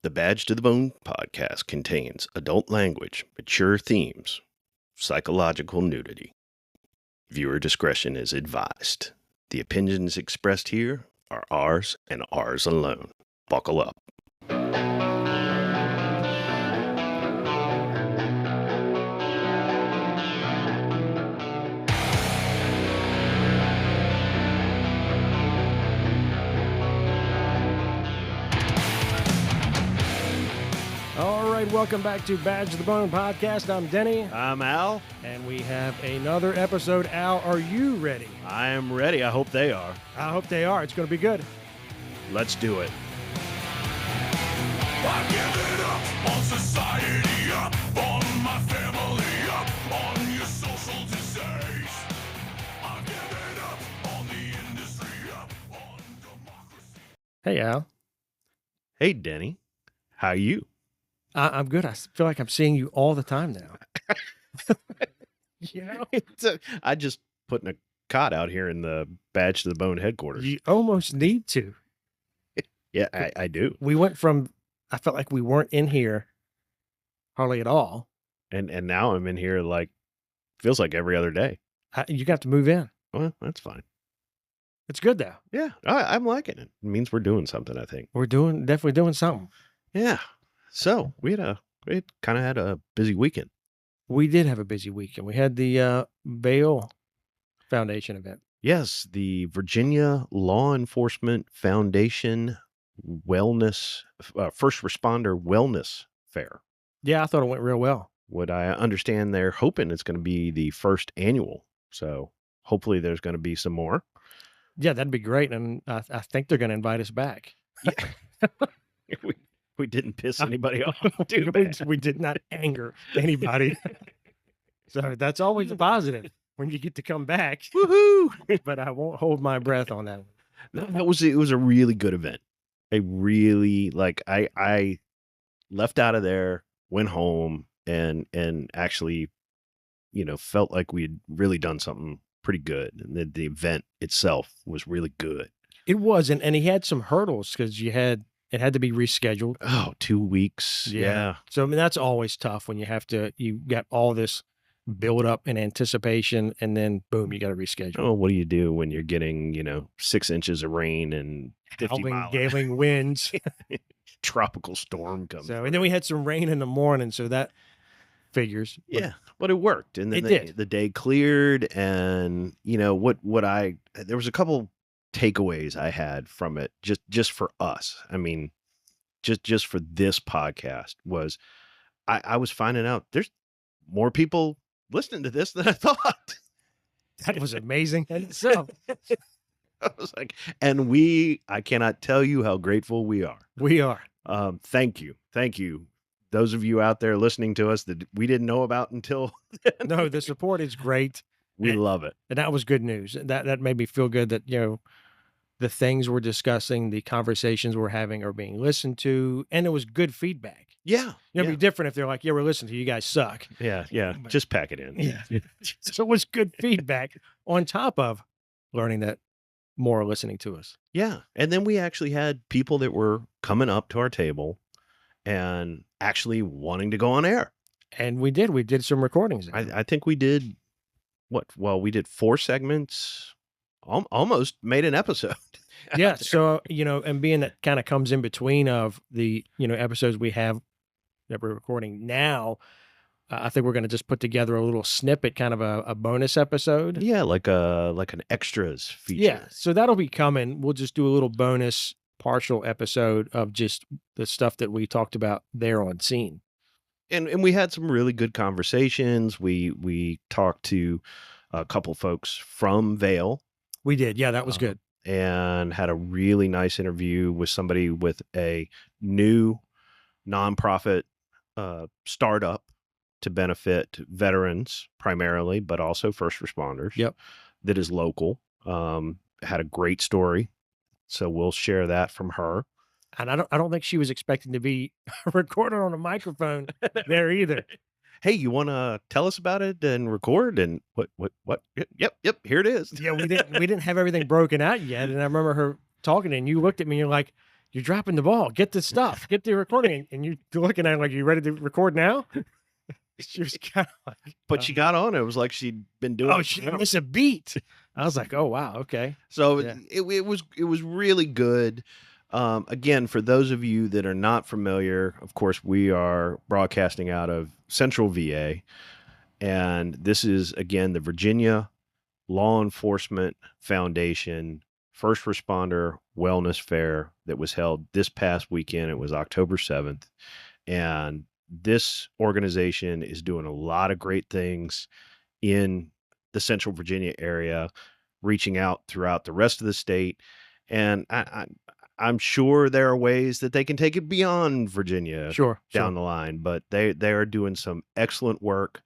The Badge to the Bone podcast contains adult language, mature themes, psychological nudity. Viewer discretion is advised. The opinions expressed here are ours and ours alone. Buckle up. All right, welcome back to Badge to the Bone podcast. I'm Denny. I'm Al. And we have another episode. Al, are you ready? I am ready. I hope they are. I hope they are. It's going to be good. Let's do it. I've given up on society, up on my family, up on your social disease. I've given up on the industry, up on democracy. Hey, Al. Hey, Denny. How you? I'm good. I feel like I'm seeing you all the time now. You know? I just putting a cot out here in the Badge to the Bone headquarters. You almost need to. Yeah, I do. We went from, I felt like we weren't in here hardly at all. And now I'm in here like, feels like every other day. You got to move in. Well, that's fine. It's good, though. Yeah, I'm liking it. It means we're doing something, I think. We're definitely doing something. Yeah. So we kind of had a busy weekend. We did have a busy weekend. We had the Vail Foundation event. Yes, the Virginia Law Enforcement Foundation Wellness, First Responder Wellness Fair. Yeah, I thought it went real well. What I understand, they're hoping it's going to be the first annual. So hopefully there's going to be some more. Yeah, that'd be great. And I think they're going to invite us back. Yeah. We didn't piss anybody off. We did not anger anybody. So that's always a positive when you get to come back. Woohoo! But I won't hold my breath on that one. No, it was a really good event. I really I left out of there, went home, and actually, felt like we had really done something pretty good. And the event itself was really good. It was, and he had some hurdles because it had to be rescheduled. Oh, 2 weeks. Yeah. So I mean that's always tough when you got all this build up in anticipation, and then boom, you got to reschedule. Oh, what do you do when you're getting 6 inches of rain and 50 galing winds? Tropical storm comes. So and then we had some rain in the morning, so that figures. Yeah, but it worked, and then did. The day cleared, and there was a couple takeaways I had from it just for us. I mean, just for this podcast was I was finding out there's more people listening to this than I thought. That was amazing. And so I was like, and I cannot tell you how grateful we are. We are. Thank you. Those of you out there listening to us that we didn't know about until then. No, the support is great. We love it. And that was good news. That made me feel good that, the things we're discussing, the conversations we're having are being listened to, and it was good feedback. Yeah. It'd be different if they're like, yeah, we're listening to you, guys suck. Yeah. Just pack it in. Yeah. So it was good feedback on top of learning that more are listening to us. Yeah. And then we actually had people that were coming up to our table and actually wanting to go on air. And we did some recordings. I think we did we did 4 segments, almost made an episode. Yeah. So, and being that kind of comes in between of the, episodes we have that we're recording now, I think we're going to just put together a little snippet, kind of a bonus episode. Yeah. Like an extras feature. Yeah. So that'll be coming. We'll just do a little bonus partial episode of just the stuff that we talked about there on scene. And we had some really good conversations. We talked to a couple folks from Vail. We did. Yeah, that was good. And had a really nice interview with somebody with a new nonprofit startup to benefit veterans primarily, but also first responders. Yep. That is local. Had a great story. So we'll share that from her. And I don't think she was expecting to be recorded on a microphone there either. Hey, you want to tell us about it and record? And what? Yep. Here it is. Yeah, we didn't have everything broken out yet. And I remember her talking, and you looked at me and you're like, you're dropping the ball. Get the stuff. Get the recording. And you're looking at her like, you ready to record now? She was kind of like, But she got on it. It was like she'd been doing. oh, it she forever. didn't miss a beat. I was like, oh, wow. Okay. So Yeah. it was really good. Again, for those of you that are not familiar, of course, we are broadcasting out of Central VA, and this is again the Virginia Law Enforcement Foundation First Responder Wellness Fair that was held this past weekend. It was October 7th, and this organization is doing a lot of great things in the Central Virginia area, reaching out throughout the rest of the state. And I'm sure there are ways that they can take it beyond Virginia Sure. down the line, but they are doing some excellent work.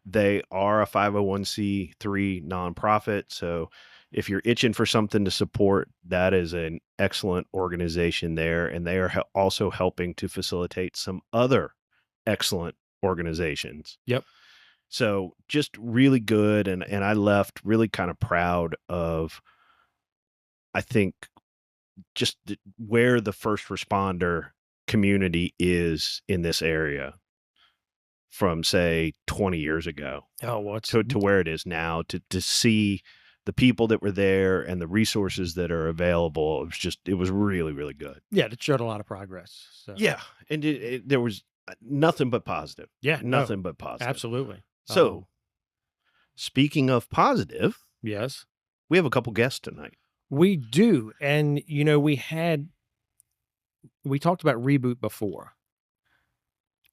They are a 501c3 nonprofit. So if you're itching for something to support, that is an excellent organization there. And they are also helping to facilitate some other excellent organizations. Yep. So just really good. And I left really kind of proud of, I think, just where the first responder community is in this area from, say, 20 years ago Oh, what's to where it is now, to see the people that were there and the resources that are available. It was really, really good. Yeah, it showed a lot of progress. So. Yeah. And there was nothing but positive. Yeah, no, Nothing but positive. absolutely. So speaking of positive, yes, we have a couple guests tonight. we do. And, you know, we talked about Reboot before.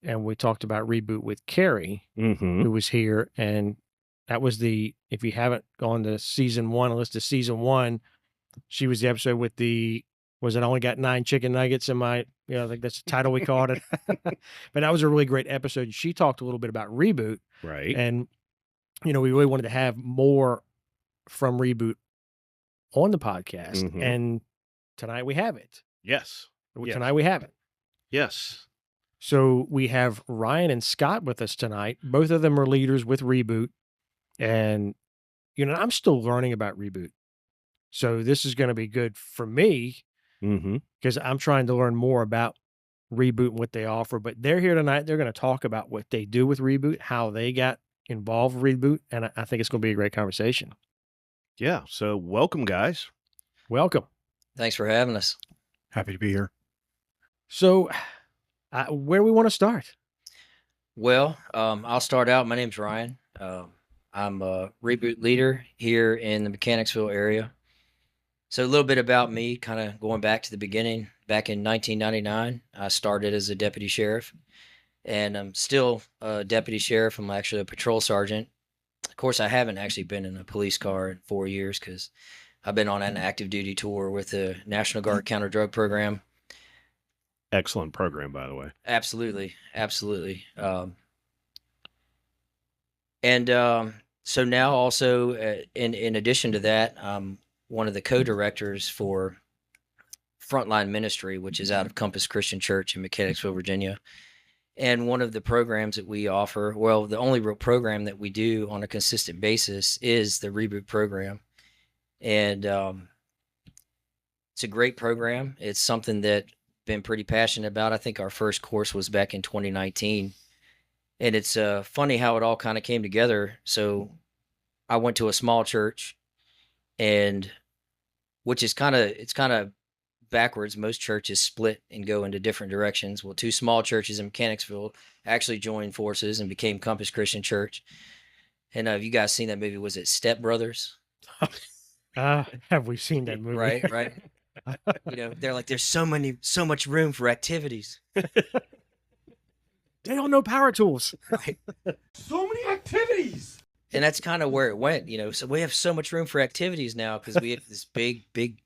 And we talked about Reboot with Carrie, Mm-hmm. who was here. And that was if you haven't gone to season 1, listen to season 1, she was the episode with was it only got 9 chicken nuggets in my, I think that's the title we called it. But that was a really great episode. She talked a little bit about Reboot. Right. And, we really wanted to have more from Reboot on the podcast. Mhm. And tonight we have it. Yes. Yes. Tonight we have it. Yes. So we have Ryan and Scott with us tonight. Both of them are leaders with Reboot. And, I'm still learning about Reboot. So this is going to be good for me Mm-hmm. because I'm trying to learn more about Reboot and what they offer. But they're here tonight. They're going to talk about what they do with Reboot, how they got involved with Reboot. And I think it's going to be a great conversation. Yeah. So welcome, guys. Welcome. Thanks for having us. Happy to be here. So where do we want to start? Well, I'll start out. My name's Ryan. I'm a Reboot leader here in the Mechanicsville area. So a little bit about me, kind of going back to the beginning. Back in 1999, I started as a deputy sheriff, and I'm still a deputy sheriff. I'm actually a patrol sergeant. Of course, I haven't actually been in a police car in 4 years because I've been on an active duty tour with the National Guard Counter Drug Program. Excellent program, by the way. Absolutely. Absolutely. So now also, in addition to that, I'm one of the co-directors for Frontline Ministry, which is out of Compass Christian Church in Mechanicsville, Virginia. And one of the programs that we offer, well, the only real program that we do on a consistent basis is the Reboot program. And it's a great program. It's something that I've been pretty passionate about. I think our first course was back in 2019. And it's funny how it all kind of came together. So I went to a small church, and it's kind of backwards. Most churches split and go into different directions. Well, 2 small churches in Mechanicsville actually joined forces and became Compass Christian Church. And have you guys seen that movie? Was it Step Brothers? Have we seen that movie? Right. They're like, there's so much room for activities. They don't know power tools. Right. So many activities. And that's kind of where it went, so we have so much room for activities now because we have this big,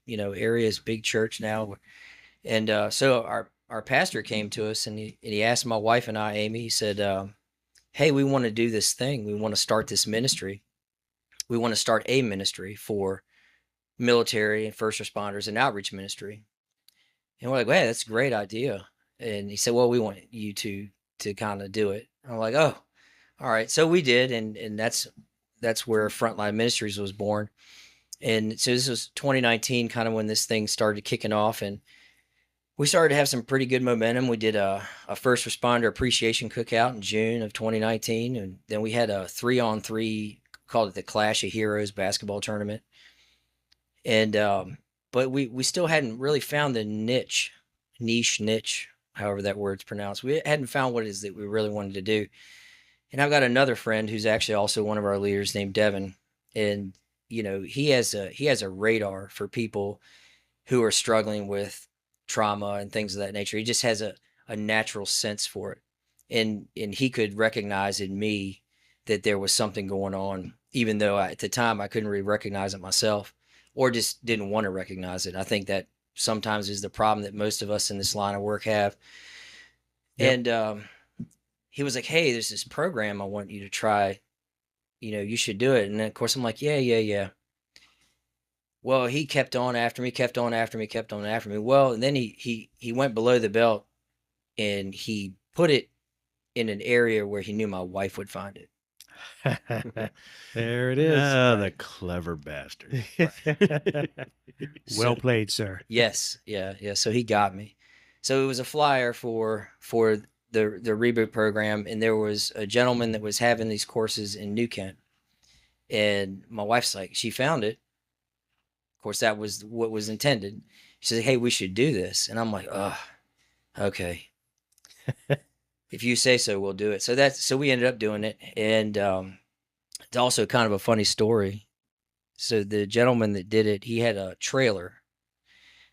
areas, big church now. And so our pastor came to us, and he asked my wife and I, Amy, he said, hey, we want to do this thing. We want to start this ministry. We want to start a ministry for military and first responders and outreach ministry. And we're like, hey, that's a great idea. And he said, well, we want you to kind of do it. I'm like, oh, all right. So we did. And that's where Frontline Ministries was born. And so this was 2019, kind of when this thing started kicking off. And we started to have some pretty good momentum. We did a first responder appreciation cookout in June of 2019, and then we had a 3-on-3, called it the Clash of Heroes basketball tournament. And but we still hadn't really found the niche, however that word's pronounced. We hadn't found what it is that we really wanted to do. And I've got another friend who's actually also one of our leaders named Devin, and he has a radar for people who are struggling with trauma and things of that nature. He just has a natural sense for it. And he could recognize in me that there was something going on, even though at the time I couldn't really recognize it myself, or just didn't want to recognize it. I think that sometimes is the problem that most of us in this line of work have. Yep. And he was like, "Hey, there's this program I want you to try. You should do it." And then, of course, I'm like, "Yeah." Well, he kept on after me, kept on after me, kept on after me. Well, and then he went below the belt and he put it in an area where he knew my wife would find it. There it is. The clever bastard. Well played, sir. Yes, yeah. So he got me. So it was a flyer for the Reboot program, and there was a gentleman that was having these courses in New Kent, and my wife's like, she found it. Of course, that was what was intended. She said, "Hey, we should do this," and I'm like, "Ugh, okay." If you say so, we'll do it. So we ended up doing it, and it's also kind of a funny story. So the gentleman that did it, he had a trailer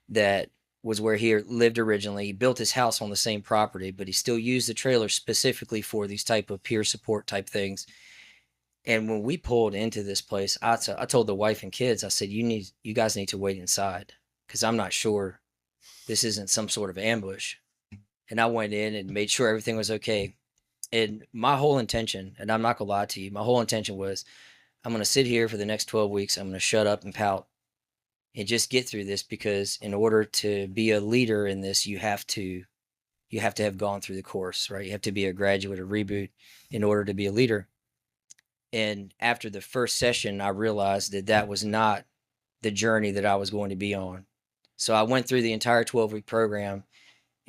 that was where he lived originally. He built his house on the same property, but he still used the trailer specifically for these type of peer support type things. And when we pulled into this place, I told the wife and kids, I said, you guys need to wait inside because I'm not sure this isn't some sort of ambush. And I went in and made sure everything was okay. And my whole intention, and I'm not gonna lie to you, my whole intention was, I'm gonna sit here for the next 12 weeks. I'm gonna shut up and pout and just get through this, because in order to be a leader in this, you have to have gone through the course, right? You have to be a graduate of Reboot in order to be a leader. And after the first session, I realized that that was not the journey that I was going to be on. So I went through the entire 12-week program,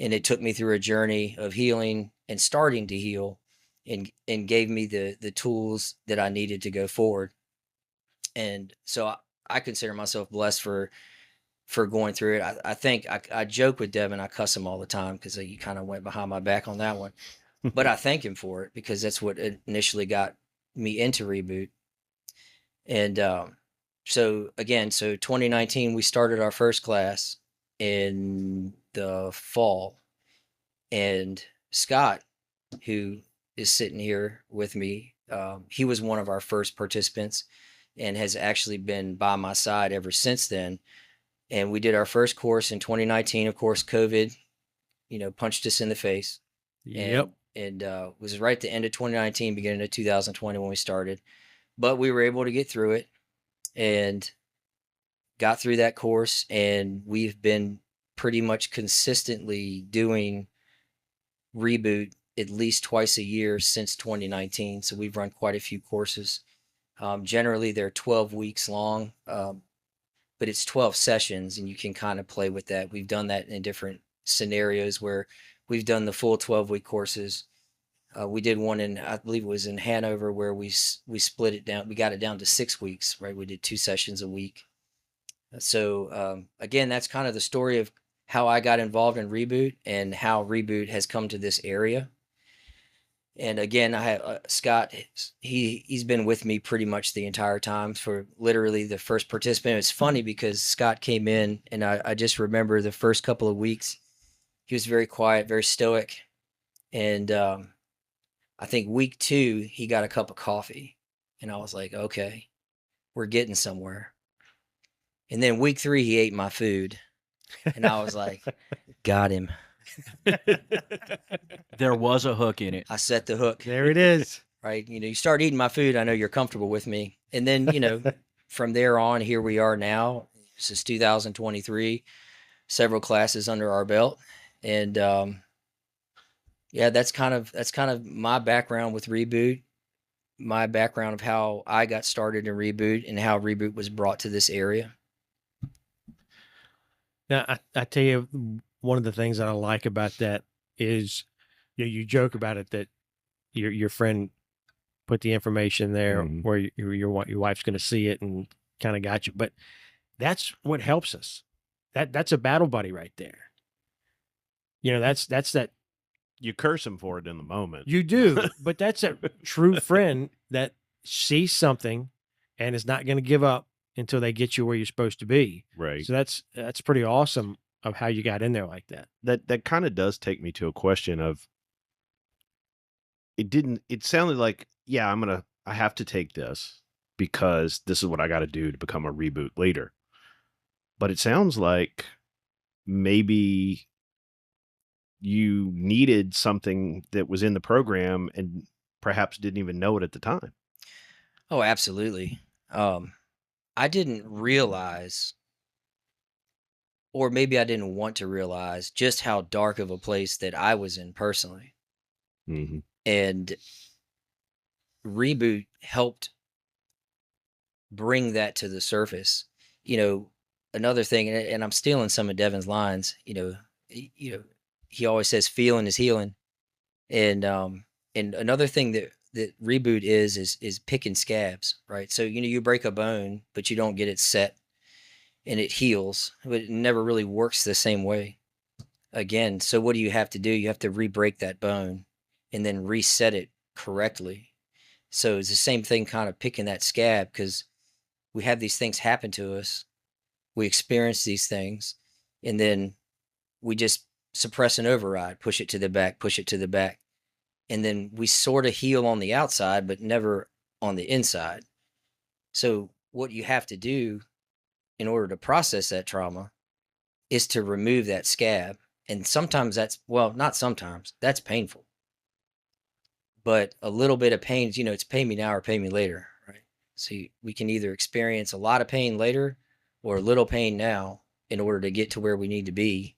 and it took me through a journey of healing and starting to heal, and gave me the tools that I needed to go forward. And so I consider myself blessed for going through it. I think I joke with Devin, I cuss him all the time because he kind of went behind my back on that one. But I thank him for it, because that's what initially got me into Reboot. And so 2019, we started our first class in the fall. And Scott, who is sitting here with me, he was one of our first participants and has actually been by my side ever since then. And we did our first course in 2019. Of course, COVID, punched us in the face. Yep. And was right at the end of 2019, beginning of 2020 when we started. But we were able to get through it and got through that course. And we've been pretty much consistently doing Reboot at least twice a year since 2019. So we've run quite a few courses. Generally, they're 12 weeks long, but it's 12 sessions, and you can kind of play with that. We've done that in different scenarios where we've done the full 12-week courses. We did one I believe it was in Hanover, where we split it down. We got it down to 6 weeks, right? We did 2 sessions a week. So again, that's kind of the story of how I got involved in Reboot and how Reboot has come to this area. And again, I have Scott. He's been with me pretty much the entire time, for literally the first participant. It's funny because Scott came in, and I just remember the first couple of weeks, he was very quiet, very stoic. And I think week 2, he got a cup of coffee, and I was like, okay, we're getting somewhere. And then week 3, he ate my food, and I was like, got him. There was a hook in it. I set the hook. There it is. Right. You start eating my food, I know you're comfortable with me. And then, from there on, here we are now. This is 2023, several classes under our belt. And yeah, that's kind of my background with Reboot, my background of how I got started in Reboot and how Reboot was brought to this area. Now, I tell you, one of the things that I like about that is, you joke about it that your friend put the information there Mhm. where your wife's going to see it and kind of got you. But that's what helps us. That's a battle buddy right there. That's that You curse him for it in the moment. you do, but that's a true friend that sees something and is not going to give up until they get you where you're supposed to be. Right. So that's pretty awesome of how you got in there like that. That kind of does take me to a question of, it sounded like, yeah, I have to take this because this is what I got to do to become a reboot leader. But it sounds like maybe you needed something that was in the program and perhaps didn't even know it at the time. Oh, absolutely. I didn't realize, or maybe I didn't want to realize, just how dark of a place that I was in personally. Mm-hmm. And Reboot helped bring that to the surface. Another thing, and I'm stealing some of Devin's lines. He always says feeling is healing, and another thing that Reboot is picking scabs, right? So you break a bone, but you don't get it set and it heals, but it never really works the same way again. So what do you have to do? You have to re-break that bone and then reset it correctly. So it's the same thing, kind of picking that scab, because we have these things happen to us. We experience these things, and then we just suppress and override, push it to the back, push it to the back. And then we sort of heal on the outside, but never on the inside. So what you have to do in order to process that trauma is to remove that scab. And sometimes not sometimes, that's painful. But a little bit of pain, it's pay me now or pay me later, right? So we can either experience a lot of pain later or a little pain now in order to get to where we need to be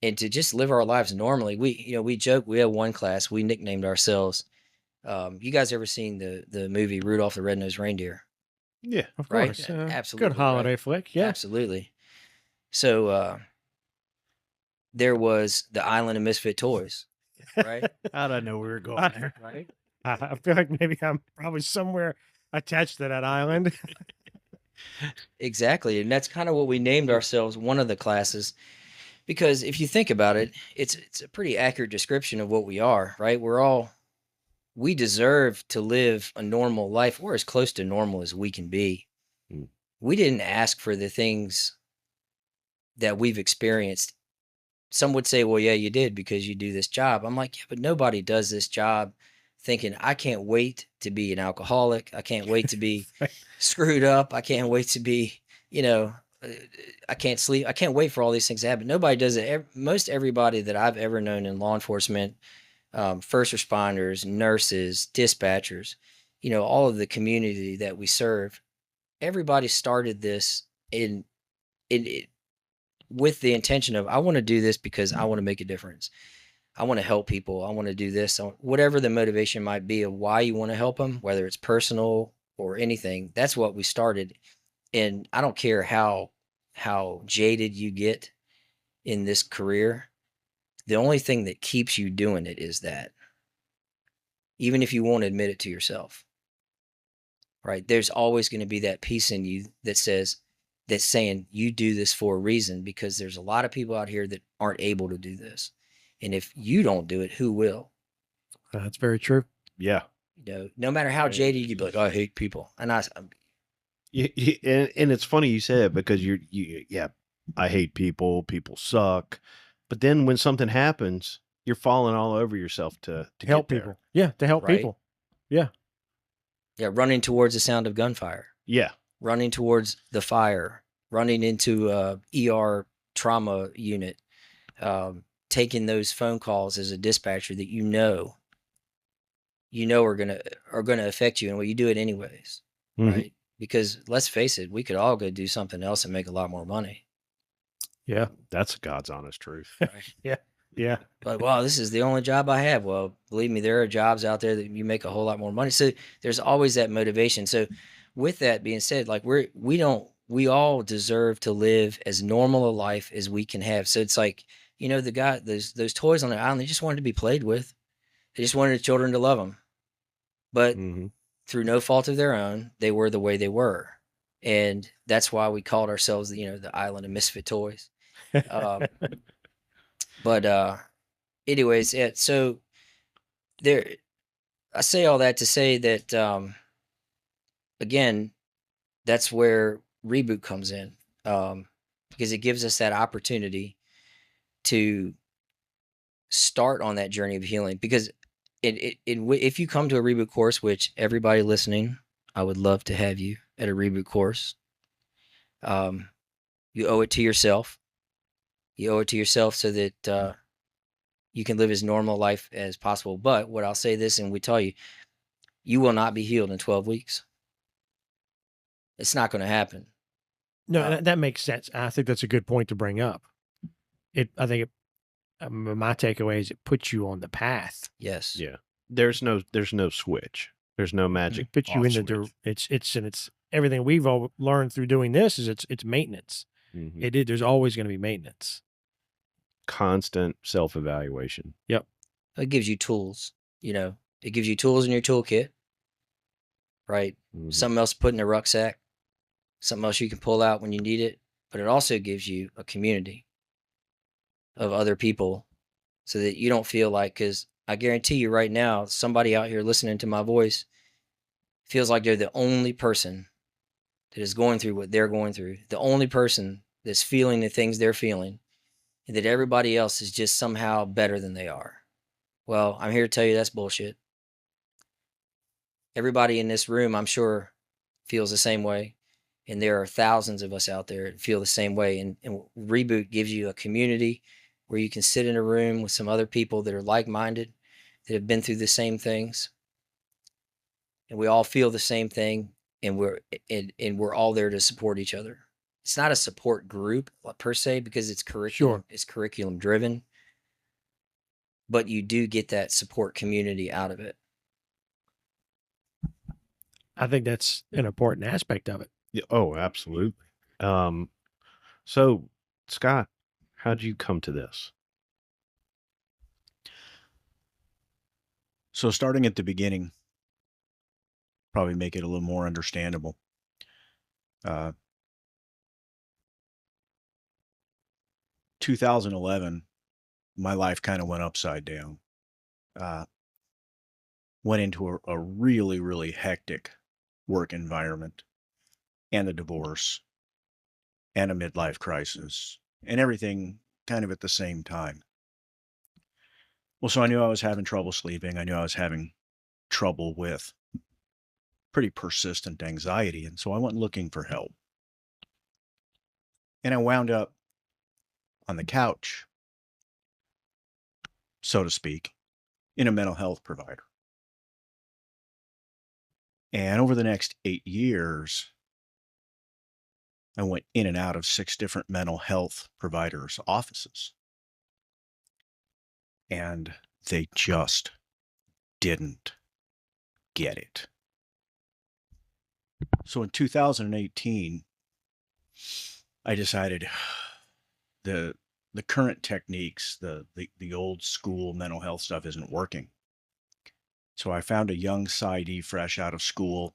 and to just live our lives normally. We joke, we had one class, we nicknamed ourselves. You guys ever seen the movie Rudolph the Red-Nosed Reindeer? Yeah. Of Right? course. Absolutely. Good holiday right? flick. Yeah. Absolutely. So there was the Island of Misfit Toys, right? How'd I know we were going there? Right? I feel like maybe I'm probably somewhere attached to that island. Exactly. And that's kind of what we named ourselves, one of the classes, because if you think about it, it's a pretty accurate description of what we are, right? We deserve to live a normal life, or as close to normal as we can be. Mm. We didn't ask for the things that we've experienced. Some would say, well, yeah, you did because you do this job. I'm like, yeah, but nobody does this job thinking, I can't wait to be an alcoholic. I can't wait to be screwed up. I can't wait to be, I can't sleep. I can't wait for all these things to happen. Nobody does it. Most everybody that I've ever known in law enforcement, first responders, nurses, dispatchers, all of the community that we serve, everybody started this with the intention of, I want to do this because I want to make a difference. I want to help people. I want to do this. Whatever the motivation might be of why you want to help them, whether it's personal or anything, that's what we started. And I don't care how jaded you get in this career. The only thing that keeps you doing it is that, even if you won't admit it to yourself, right? There's always going to be that piece in you that's saying you do this for a reason, because there's a lot of people out here that aren't able to do this. And if you don't do it, who will? That's very true. Yeah. No matter how jaded you be, like, oh, I hate people. And and it's funny you say it because yeah, I hate people. People suck. But then when something happens, you're falling all over yourself to help get there. people. Yeah, to help Right? people. Yeah. Yeah, running towards the sound of gunfire, Yeah. running towards the fire, running into a ER trauma unit, taking those phone calls as a dispatcher that are gonna affect you, and well, you do it anyways, Mhm. right? Because let's face it, we could all go do something else and make a lot more money. Yeah. That's God's honest truth. Yeah. Yeah. Like, wow, this is the only job I have. Well, believe me, there are jobs out there that you make a whole lot more money. So there's always that motivation. So with that being said, like we don't we all deserve to live as normal a life as we can have. So it's like, you know, the guy, those toys on the island, they just wanted to be played with. They just wanted the children to love them. But Mhm. through no fault of their own, they were the way they were. And that's why we called ourselves, you know, the island of misfit toys. Um, but anyways, yeah, so there, I say all that to say that, again, that's where Reboot comes in, because it gives us that opportunity to start on that journey of healing. Because if you come to a Reboot course, which everybody listening, I would love to have you at a Reboot course. You owe it to yourself. You owe it to yourself so that you can live as normal life as possible. But what I'll say this, and we tell you, you will not be healed in 12 weeks. It's not going to happen. No, that makes sense. I think that's a good point to bring up. I think my takeaway is it puts you on the path. Yes. Yeah. There's no switch. There's no magic. It puts you off in the switch. it's everything we've all learned through doing this is it's maintenance. Mhm. There's always going to be maintenance. Constant self-evaluation. Yep. It gives you tools, you know, it gives you tools in your toolkit, right? Mhm. Something else to put in the rucksack, something else you can pull out when you need it. But it also gives you a community of other people so that you don't feel like, because I guarantee you right now, somebody out here listening to my voice feels like they're the only person that is going through what they're going through, the only person that's feeling the things they're feeling, and that everybody else is just somehow better than they are. Well, I'm here to tell you that's bullshit. Everybody in this room, I'm sure, feels the same way. And there are thousands of us out there that feel the same way. And Reboot gives you a community where you can sit in a room with some other people that are like minded, that have been through the same things. And we all feel the same thing. And we're all there to support each other. It's not a support group per se because it's curriculum, Sure. it's curriculum driven, but you do get that support community out of it. I think that's an important aspect of it. Yeah, oh, absolutely. So Scott, how'd you come to this? So starting at the beginning, probably make it a little more understandable. 2011, my life kind of went upside down. Went into a really, really hectic work environment and a divorce and a midlife crisis and everything kind of at the same time. Well, so I knew I was having trouble sleeping. I knew I was having trouble with pretty persistent anxiety. And so I went looking for help. And I wound up on the couch, so to speak, in a mental health provider. And over the next 8 years, I went in and out of 6 different mental health providers' offices. And they just didn't get it. So in 2018, I decided the current techniques, the old school mental health stuff isn't working. So I found a young PsyD fresh out of school,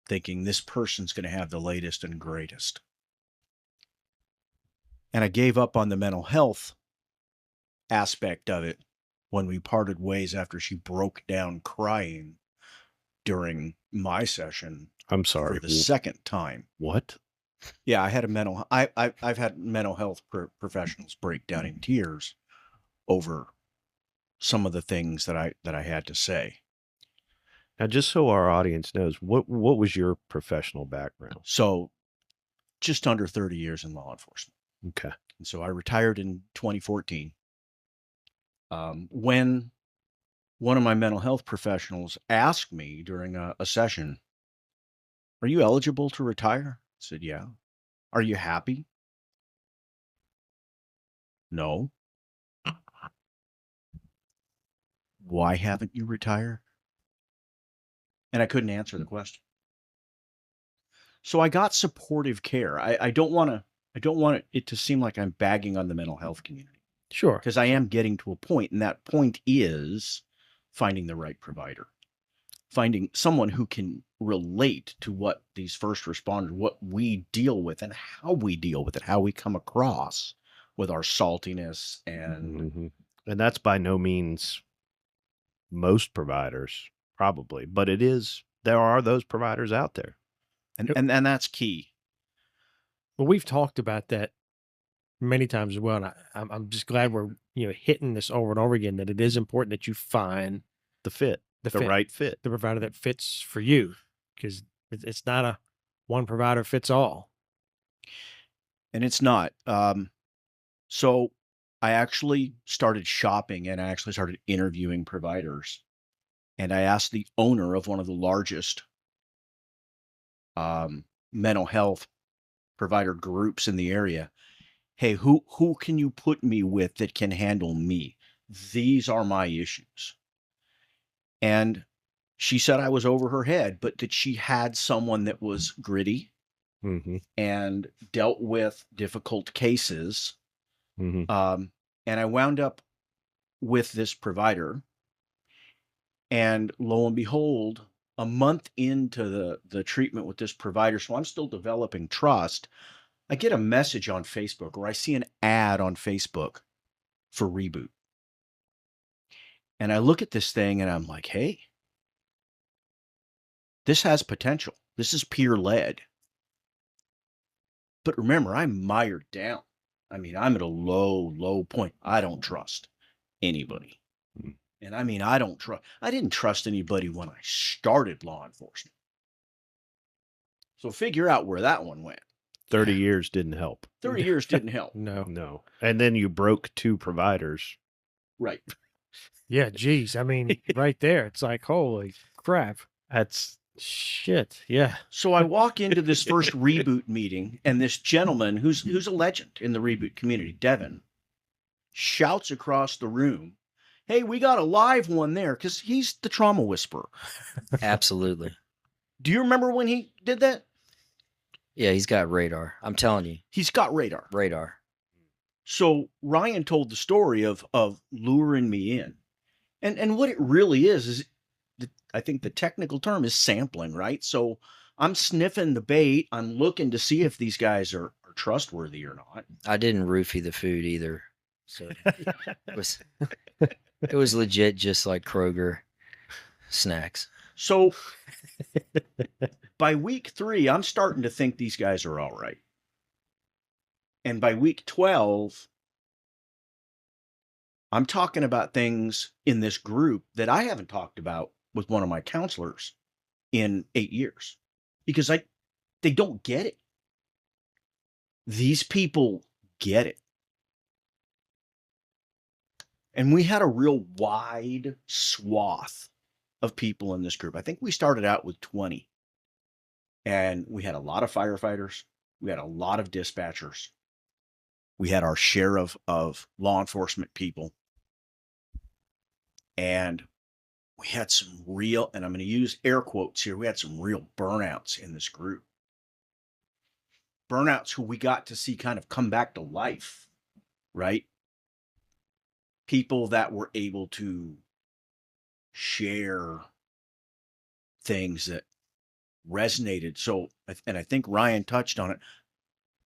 thinking this person's going to have the latest and greatest. And I gave up on the mental health aspect of it when we parted ways after she broke down crying during my session I'm sorry. for the second time. What? Yeah, I had I've had mental health professionals break down in tears over some of the things that I had to say. Now, just so our audience knows, what was your professional background? So just under 30 years in law enforcement. Okay. And so I retired in 2014. When one of my mental health professionals asked me during a session, "Are you eligible to retire?" I said, "Yeah." "Are you happy?" "No." "Why haven't you retired?" And I couldn't answer the question. So I got supportive care. I don't want it to seem like I'm bagging on the mental health community, Sure. because I am getting to a point, and that point is finding the right provider, finding someone who can relate to what these first responders, what we deal with and how we deal with it, how we come across with our saltiness. And And that's by no means most providers, probably, but there are those providers out there. and that's key. Well, we've talked about that many times as well, and I'm just glad we're hitting this over and over again, that it is important that you find The fit, the fit, right fit. the provider that fits for you, because it's not a one provider fits all. And it's not. So I actually started shopping, and I actually started interviewing providers. And I asked the owner of one of the largest mental health provider groups in the area, hey, who can you put me with that can handle me? These are my issues. And she said I was over her head, but that she had someone that was gritty and dealt with difficult cases. And I wound up with this provider, and lo and behold, a month into the treatment with this provider, so I'm still developing trust, I get a message on Facebook, or I see an ad on Facebook for Reboot. And I look at this thing and I'm like, hey, this has potential. This is peer-led. But remember, I'm mired down. I mean, I'm at a low point. I don't trust anybody. And I mean, I didn't trust anybody when I started law enforcement. So figure out where that one went. 30 years didn't help. 30 years didn't help. No. And then you broke 2 providers. Right. Yeah, geez. I mean, right there, it's like, holy crap. That's shit. Yeah. So I walk into this first Reboot meeting, and this gentleman who's a legend in the Reboot community, Devin, shouts across the room, hey, we got a live one there, because he's the trauma whisperer. Absolutely. Do you remember when he did that? Yeah, he's got radar. I'm telling you. He's got radar. Radar. So Ryan told the story of luring me in. And what it really is I think the technical term is sampling, right? So I'm sniffing the bait. I'm looking to see if these guys are trustworthy or not. I didn't roofie the food either. So it was legit just like Kroger snacks. So by week 3, I'm starting to think these guys are all right. And by week 12, I'm talking about things in this group that I haven't talked about with one of my counselors in 8 years, because they don't get it. These people get it. And we had a real wide swath of people in this group. I think we started out with 20. And we had a lot of firefighters. We had a lot of dispatchers. We had our share of law enforcement people. And we had some real, and I'm going to use air quotes here, we had some real burnouts in this group. Burnouts who we got to see kind of come back to life, right? People that were able to share things that resonated. So, and I think Ryan touched on it.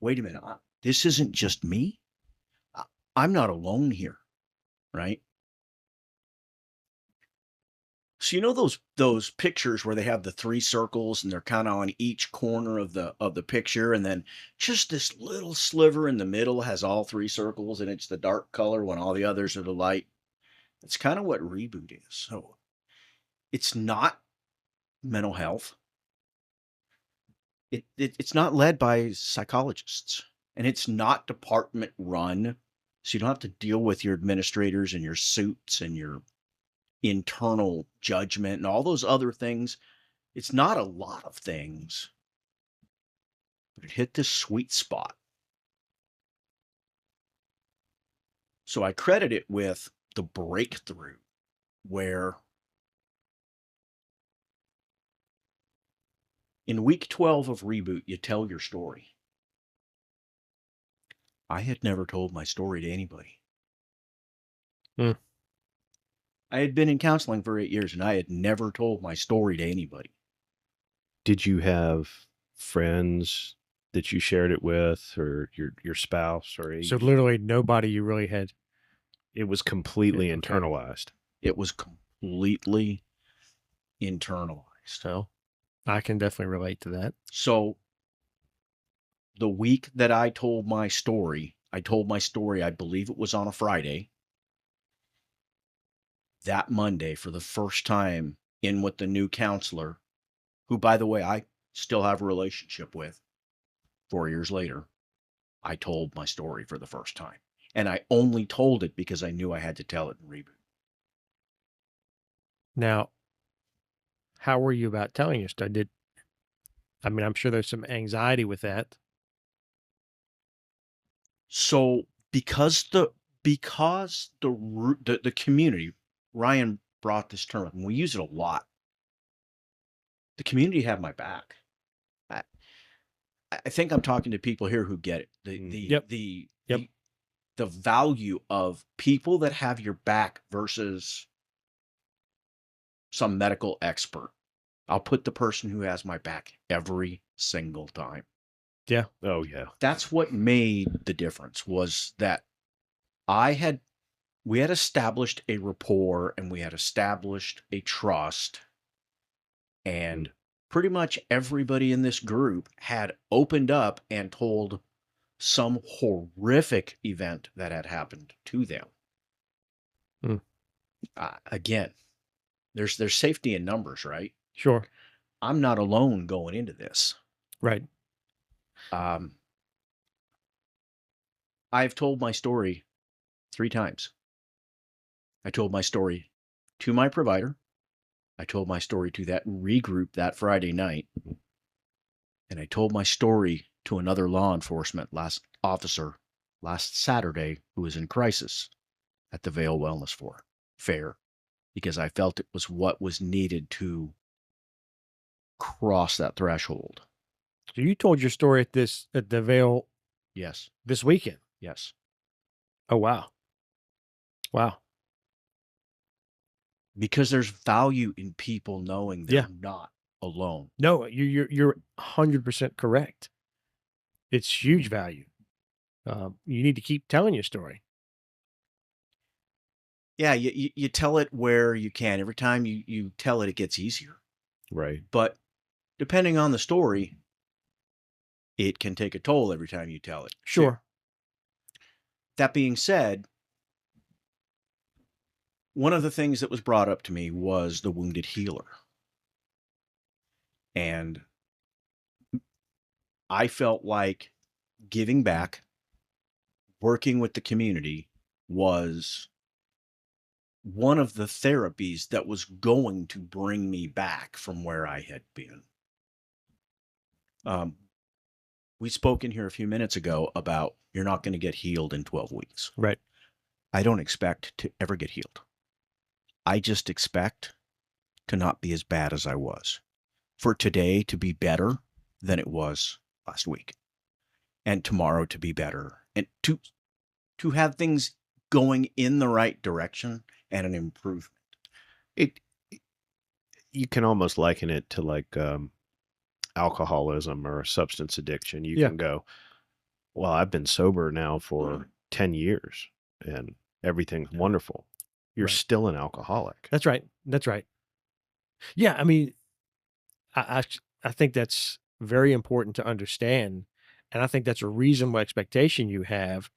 Wait a minute. This isn't just me. I'm not alone here, right? So you know those pictures where they have the 3 circles and they're kind of on each corner of the picture, and then just this little sliver in the middle has all 3 circles, and it's the dark color when all the others are the light. That's kind of what Reboot is. So it's not mental health. It's not led by psychologists, and it's not department run. So you don't have to deal with your administrators and your suits and your internal judgment and all those other things. It's not a lot of things, but it hit this sweet spot. So I credit it with the breakthrough, where In week 12 of Reboot, you tell your story. I had never told my story to anybody. Hmm. I had been in counseling for 8 years, and I had never told my story to anybody. Did you have friends that you shared it with, or your spouse, or So literally nobody you really had. it was completely Okay. internalized? It was completely internalized. So I can definitely relate to that. So the week that I told my story, I believe it was on a Friday. That Monday, for the first time in with the new counselor, who, by the way, I still have a relationship with 4 years later, I told my story for the first time. And I only told it because I knew I had to tell it in Reboot. Now, how were you about telling your story? I'm sure there's some anxiety with that. So because the community, Ryan brought this term up, and we use it a lot. The community had my back. I think I'm talking to people here who get it. Yep. The value of people that have your back versus some medical expert. I'll put the person who has my back every single time. Yeah. Oh yeah. That's what made the difference, was that we had established a rapport, and we had established a trust, and pretty much everybody in this group had opened up and told some horrific event that had happened to them. Again, there's safety in numbers, right? Sure. I'm not alone going into this. Right. I've told my story 3 times. I told my story to my provider. I told my story to that regroup that Friday night. And I told my story to another law enforcement officer last Saturday who was in crisis at the Vail Wellness Fair, because I felt it was what was needed to cross that threshold. So you told your story at the Vail Yes. this weekend. Yes. Oh wow. Wow. Because there's value in people knowing they're not alone. No, you're 100% correct. It's huge value. You need to keep telling your story. Yeah, you tell it where you can. Every time you tell it, it gets easier. Right. But depending on the story, it can take a toll every time you tell it. Sure. That being said, one of the things that was brought up to me was the wounded healer. And I felt like giving back, working with the community, was one of the therapies that was going to bring me back from where I had been. We spoke in here a few minutes ago about you're not going to get healed in 12 weeks. Right. I don't expect to ever get healed. I just expect to not be as bad as I was. For today to be better than it was last week. And tomorrow to be better. And to have things going in the right direction and an improvement. You can almost liken it to like alcoholism or substance addiction. You can go, well, I've been sober now for 10 years and everything's wonderful. You're still an alcoholic. That's right. That's right. Yeah, I mean, I think that's very important to understand, and I think that's a reasonable expectation you have,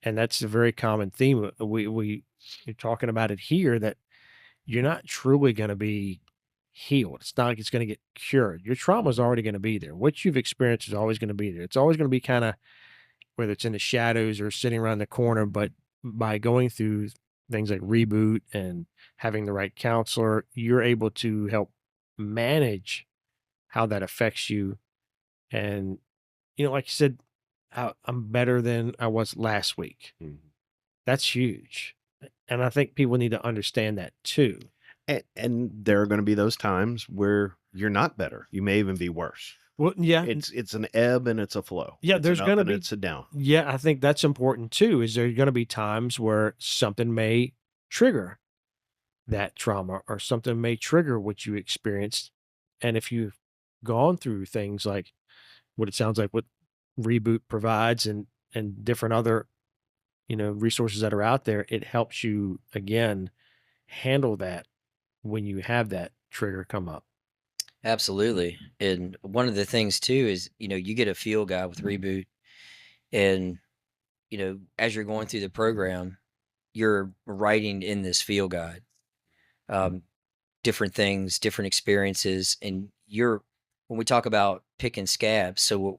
and that's a very common theme. You're talking about it here, that you're not truly going to be healed. It's not like it's going to get cured. Your trauma is already going to be there. What you've experienced is always going to be there. It's always going to be kind of, whether it's in the shadows or sitting around the corner, but by going through things like Reboot and having the right counselor, you're able to help manage how that affects you. And, like you said, I'm better than I was last week. That's huge. And I think people need to understand that too. And there are going to be those times where you're not better. You may even be worse. Well, yeah, It's an ebb and it's a flow. yeah. It's There's an up going to and be, it's a down. yeah. I think that's important too. Is there going to be times where something may trigger that trauma, or something may trigger what you experienced, and if you've gone through things like what it sounds like what Reboot provides, and different other resources that are out there, it helps you again handle that when you have that trigger come up. Absolutely. And one of the things too is, you get a field guide with Reboot, and as you're going through the program, you're writing in this field guide, um, different things, different experiences, and when we talk about picking scabs, so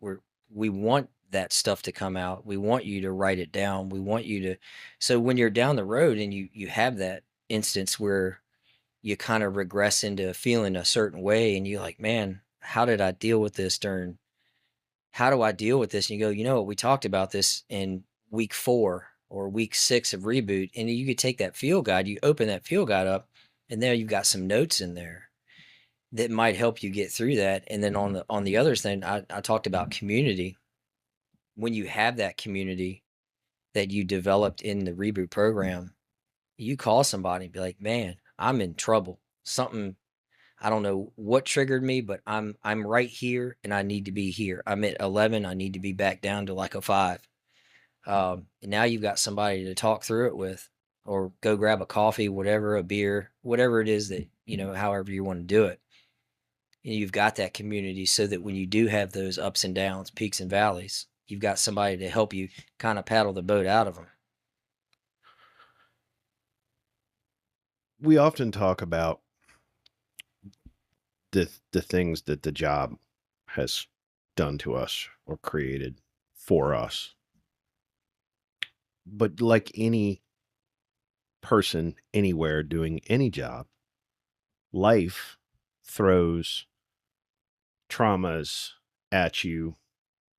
we want that stuff to come out. We want you to write it down. We want you to, so when you're down the road and you have that instance where you kind of regress into feeling a certain way, and you're like, man, how did I deal with this how do I deal with this? And you go, what, we talked about this in week 4 or week 6 of Reboot. And you could take that field guide, you open that field guide up, and there you've got some notes in there that might help you get through that. And then on the other thing, I talked about community. When you have that community that you developed in the Reboot program, you call somebody and be like, man, I'm in trouble. Something, I don't know what triggered me, but I'm right here and I need to be here. I'm at 11. I need to be back down to like a 5. And now you've got somebody to talk through it with, or go grab a coffee, whatever, a beer, whatever it is that, however you want to do it. And you've got that community so that when you do have those ups and downs, peaks and valleys, you've got somebody to help you kind of paddle the boat out of them. We often talk about the things that the job has done to us or created for us. But like any person anywhere doing any job, life throws traumas at you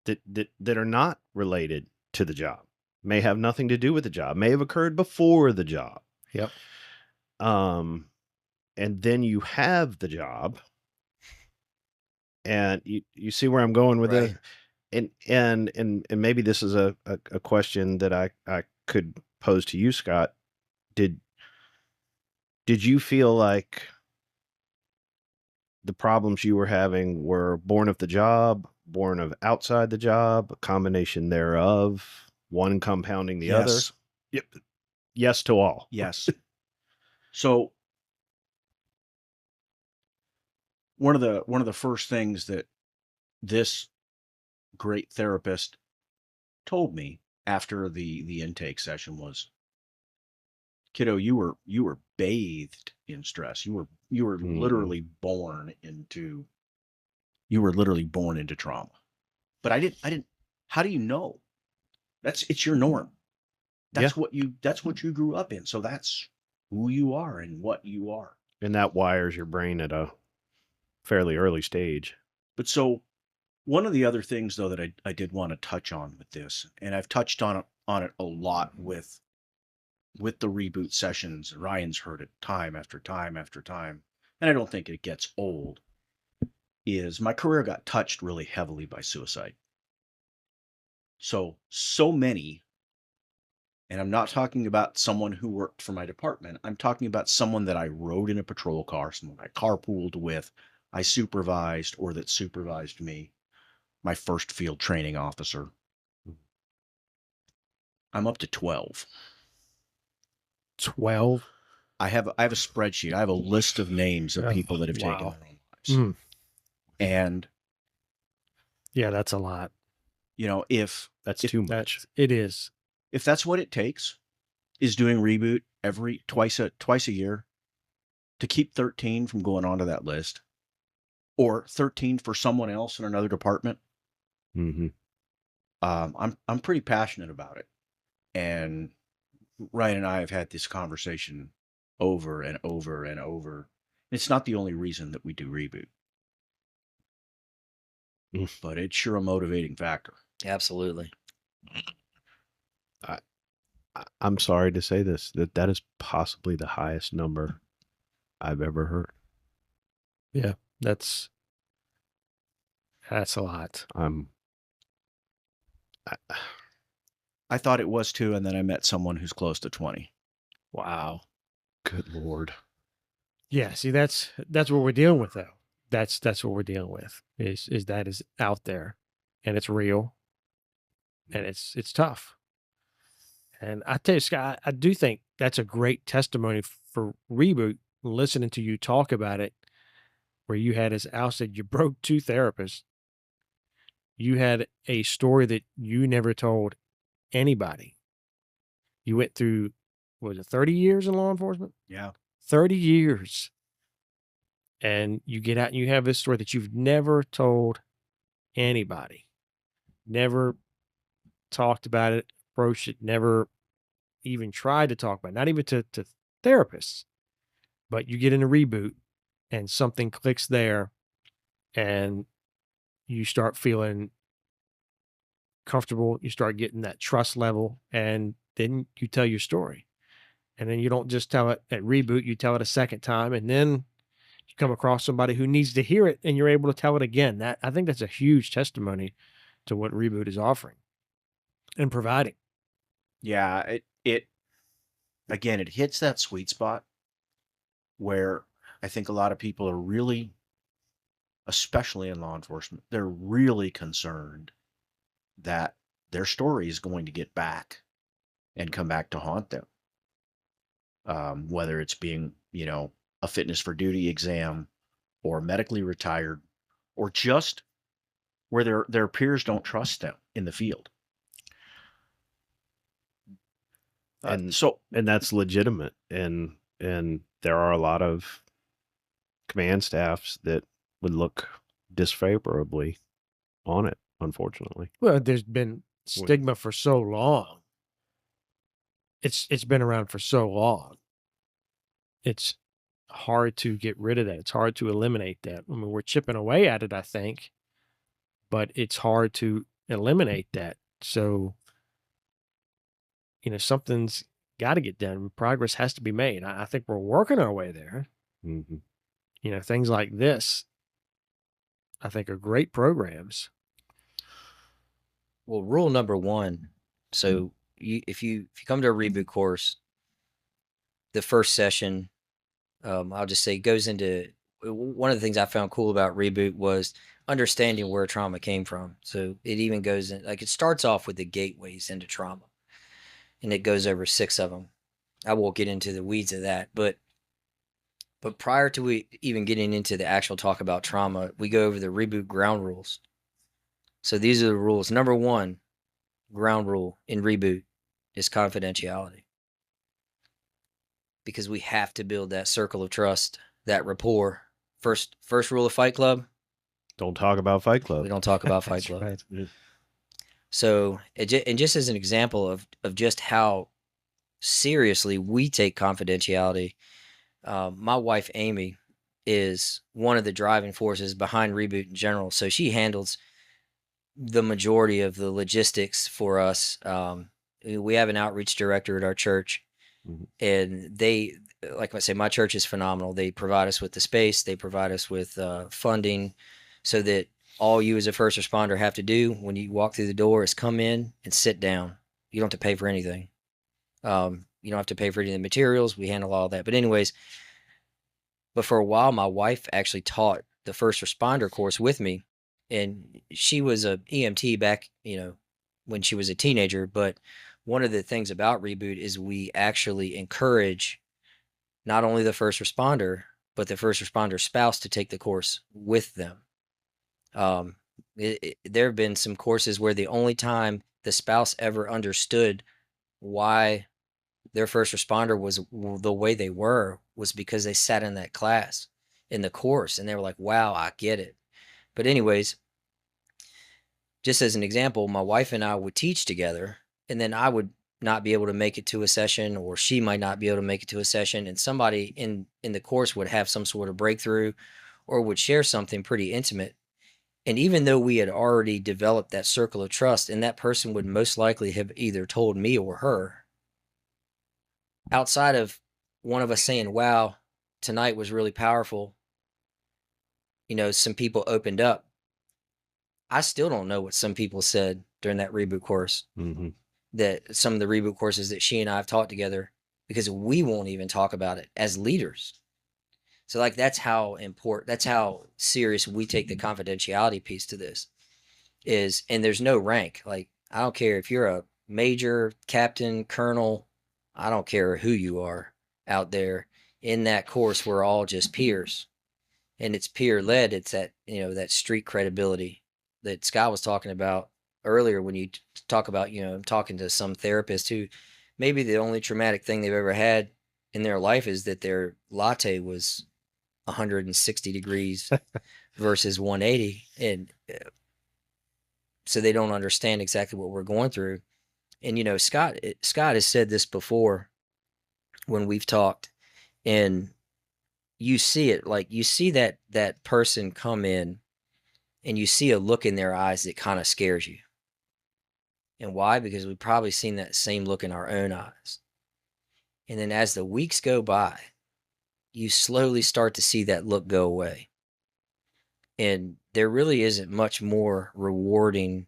that are not related to the job, may have nothing to do with the job, may have occurred before the job. Yep. And then you have the job, and you see where I'm going with Right. it. And maybe this is a question that I could pose to you, Scott. Did you feel like the problems you were having were born of the job, born of outside the job, a combination thereof, one compounding the other? Yes. Yep. Yes to all. Yes. So one of the first things that this great therapist told me after the intake session was, kiddo, you were bathed in stress. You were literally born into trauma. But I didn't how do you know? It's your norm. That's what you grew up in. So that's who you are and what you are. And that wires your brain at a fairly early stage. But so one of the other things though that I did want to touch on with this, and I've touched on it a lot with the Reboot sessions, Ryan's heard it time after time after time, and I don't think it gets old, is my career got touched really heavily by suicide. So many, and I'm not talking about someone who worked for my department. I'm talking about someone that I rode in a patrol car, someone I carpooled with, I supervised, or that supervised me, my first field training officer. I'm up to 12. 12. I have a spreadsheet. I have a list of names of people that have taken their own lives. Mm. And Yeah, that's a lot. if That's too much. It is. if that's what it takes, is doing Reboot twice a year to keep 13 from going onto that list, or 13 for someone else in another department, Mm-hmm. I'm pretty passionate about it. And Ryan and I have had this conversation over and over and over. It's not the only reason that we do Reboot, but it's sure a motivating factor. Absolutely. I'm sorry to say this, that is possibly the highest number I've ever heard. Yeah. That's a lot. I thought it was too, and then I met someone who's close to 20. Wow. Good Lord. Yeah. See, that's what we're dealing with, though. That's what we're dealing with. Is that is out there, and it's real, and it's tough. And I tell you, Scott, I do think that's a great testimony for Reboot. Listening to you talk about it, where you had, as Al said, you broke 2 therapists. You had a story that you never told anybody. You went through, what was it, 30 years in law enforcement? Yeah. 30 years. And you get out and you have this story that you've never told anybody, never talked about it, approached it, never even tried to talk about it, not even to therapists. But you get in a Reboot and something clicks there and you start feeling comfortable. You start getting that trust level, and then you tell your story. And then you don't just tell it at Reboot, you tell it a second time, and then you come across somebody who needs to hear it and you're able to tell it again. That, I think that's a huge testimony to what Reboot is offering and providing. Yeah, it again, it hits that sweet spot where I think a lot of people are really, especially in law enforcement, they're really concerned that their story is going to get back and come back to haunt them. Whether it's being, a fitness for duty exam or medically retired, or just where their peers don't trust them in the field. And So and that's legitimate. And there are a lot of command staffs that would look disfavorably on it, unfortunately. Well, there's been stigma for so long. It's been around for so long. It's hard to get rid of that. It's hard to eliminate that. I mean, we're chipping away at it, I think, but it's hard to eliminate that. So, something's got to get done. Progress has to be made. I think we're working our way there. Mm-hmm. Things like this, I think, are great programs. Well, rule number 1. So if you come to a Reboot course, the first session, I'll just say, goes into one of the things I found cool about Reboot was understanding where trauma came from. So it even goes in, like, it starts off with the gateways into trauma, and it goes over 6 of them. I won't get into the weeds of that, but prior to we even getting into the actual talk about trauma, we go over the Reboot ground rules. So these are the rules. Number 1, ground rule in Reboot is confidentiality. Because we have to build that circle of trust, that rapport. First rule of Fight Club: Don't talk about Fight Club. we don't talk about Fight That's Club. right. Yeah. So, and just as an example of just how seriously we take confidentiality, my wife Amy is one of the driving forces behind Reboot in general. So she handles the majority of the logistics for us. We have an outreach director at our church, Mhm. and they, like I say, my church is phenomenal. They provide us with the space, they provide us with funding, so that all you as a first responder have to do when you walk through the door is come in and sit down. You don't have to pay for anything. You don't have to pay for any of the materials. We handle all that. But anyways, but for a while, my wife actually taught the first responder course with me, and she was a EMT back, when she was a teenager. But one of the things about Reboot is we actually encourage not only the first responder, but the first responder spouse to take the course with them. There have been some courses where the only time the spouse ever understood why their first responder was the way they were was because they sat in that class, in the course, and they were like, wow, I get it. But anyways, just as an example, my wife and I would teach together, and then I would not be able to make it to a session, or she might not be able to make it to a session, and somebody in the course would have some sort of breakthrough or would share something pretty intimate. And even though we had already developed that circle of trust, and that person would most likely have either told me or her, outside of one of us saying, wow, tonight was really powerful, some people opened up. I still don't know what some people said during that reboot course, Mhm. that some of the reboot courses that she and I have taught together, because we won't even talk about it as leaders. So like that's how important, that's how serious we take the confidentiality piece to this is, and there's no rank. Like I don't care if you're a major, captain, colonel, I don't care who you are out there in that course, we're all just peers. And it's peer led. It's that, that street credibility that Scott was talking about earlier when you talk about, talking to some therapist who maybe the only traumatic thing they've ever had in their life is that their latte was 160 degrees versus 180. And so they don't understand exactly what we're going through. And, Scott has said this before when we've talked, and you see it, like you see that person come in and you see a look in their eyes that kind of scares you. And why? Because we've probably seen that same look in our own eyes. And then as the weeks go by, you slowly start to see that look go away. And there really isn't much more rewarding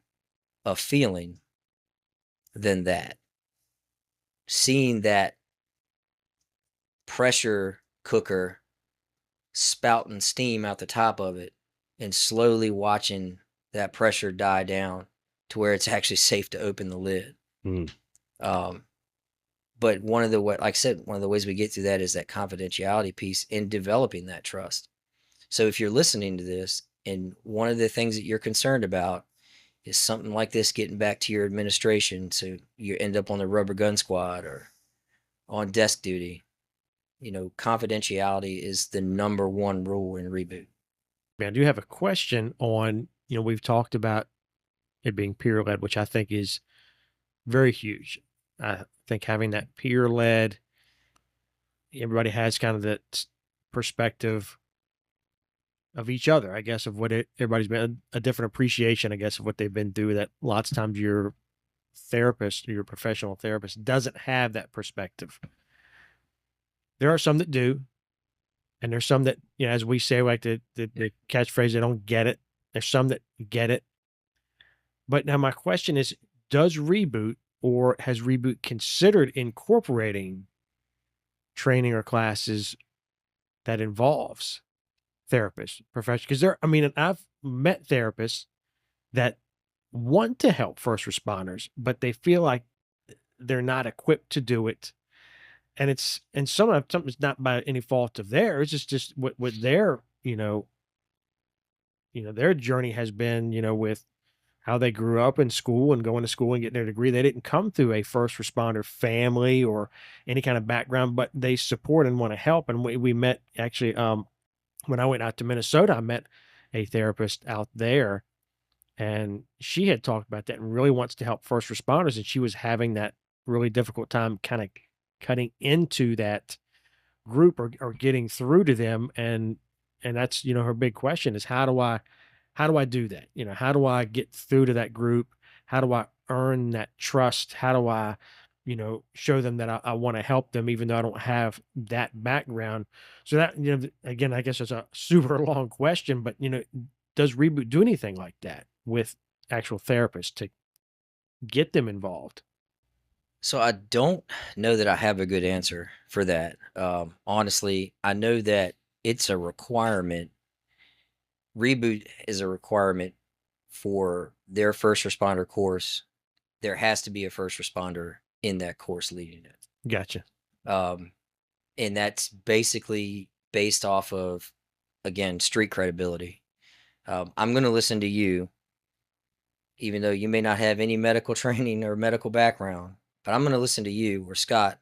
a feeling than that. Seeing that pressure cooker spouting steam out the top of it and slowly watching that pressure die down to where it's actually safe to open the lid. Mm. But like I said, one of the ways we get through that is that confidentiality piece in developing that trust. So if you're listening to this and one of the things that you're concerned about is something like this getting back to your administration, so you end up on the rubber gun squad or on desk duty, confidentiality is the number one rule in Reboot. Man, I do have a question on, we've talked about it being peer led, which I think is very huge. I think having that peer led, everybody has kind of that perspective of each other, I guess, of what everybody's been, a different appreciation, I guess, of what they've been through. That lots of times your therapist or your professional therapist doesn't have that perspective. There are some that do, and there's some that, as we say, like the catchphrase, they don't get it. There's some that get it. But now my question is, does Reboot or has Reboot considered incorporating training or classes that involves therapists, professionals? Because I've met therapists that want to help first responders, but they feel like they're not equipped to do it. And sometimes not by any fault of theirs. It's just what their, their journey has been, with how they grew up in school and going to school and getting their degree. They didn't come through a first responder family or any kind of background, but they support and want to help. And we met actually, when I went out to Minnesota, I met a therapist out there, and she had talked about that and really wants to help first responders. And she was having that really difficult time kind of cutting into that group or getting through to them. And that's, her big question is, how do I do that? How do I get through to that group? How do I earn that trust? How do I, show them that I want to help them, even though I don't have that background? So that, again, I guess it's a super long question, but, does Reboot do anything like that with actual therapists to get them involved? So I don't know that I have a good answer for that. Honestly, I know that it's a requirement. Reboot is a requirement for their first responder course. There has to be a first responder in that course leading it. Gotcha. And that's basically based off of, again, street credibility. I'm going to listen to you, even though you may not have any medical training or medical background, but I'm going to listen to you or Scott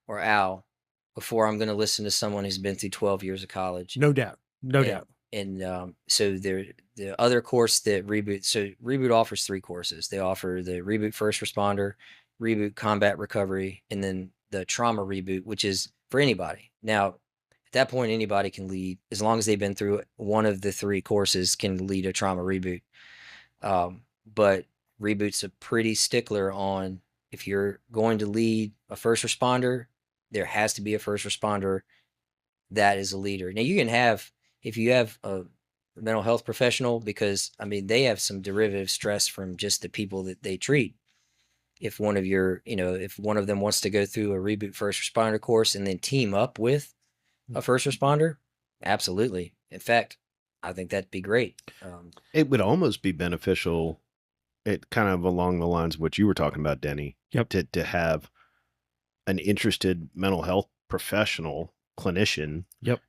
or Al before I'm going to listen to someone who's been through 12 years of college. No doubt. No doubt. And so the other course that Reboot offers 3 courses. They offer the Reboot First Responder, Reboot Combat Recovery, and then the Trauma Reboot, which is for anybody. Now, at that point, anybody can lead, as long as they've been through one of the 3 courses, can lead a trauma reboot. But Reboot's a pretty stickler on, if you're going to lead a first responder, there has to be a first responder that is a leader. Now you can have, if you have mental health professional, because I mean, they have some derivative stress from just the people that they treat. If one of your, if one of them wants to go through a Reboot first responder course and then team up with a first responder, absolutely. In fact, I think that'd be great. It would almost be beneficial, it kind of along the lines of what you were talking about, Denny, Yep. to have an interested mental health professional clinician Yep.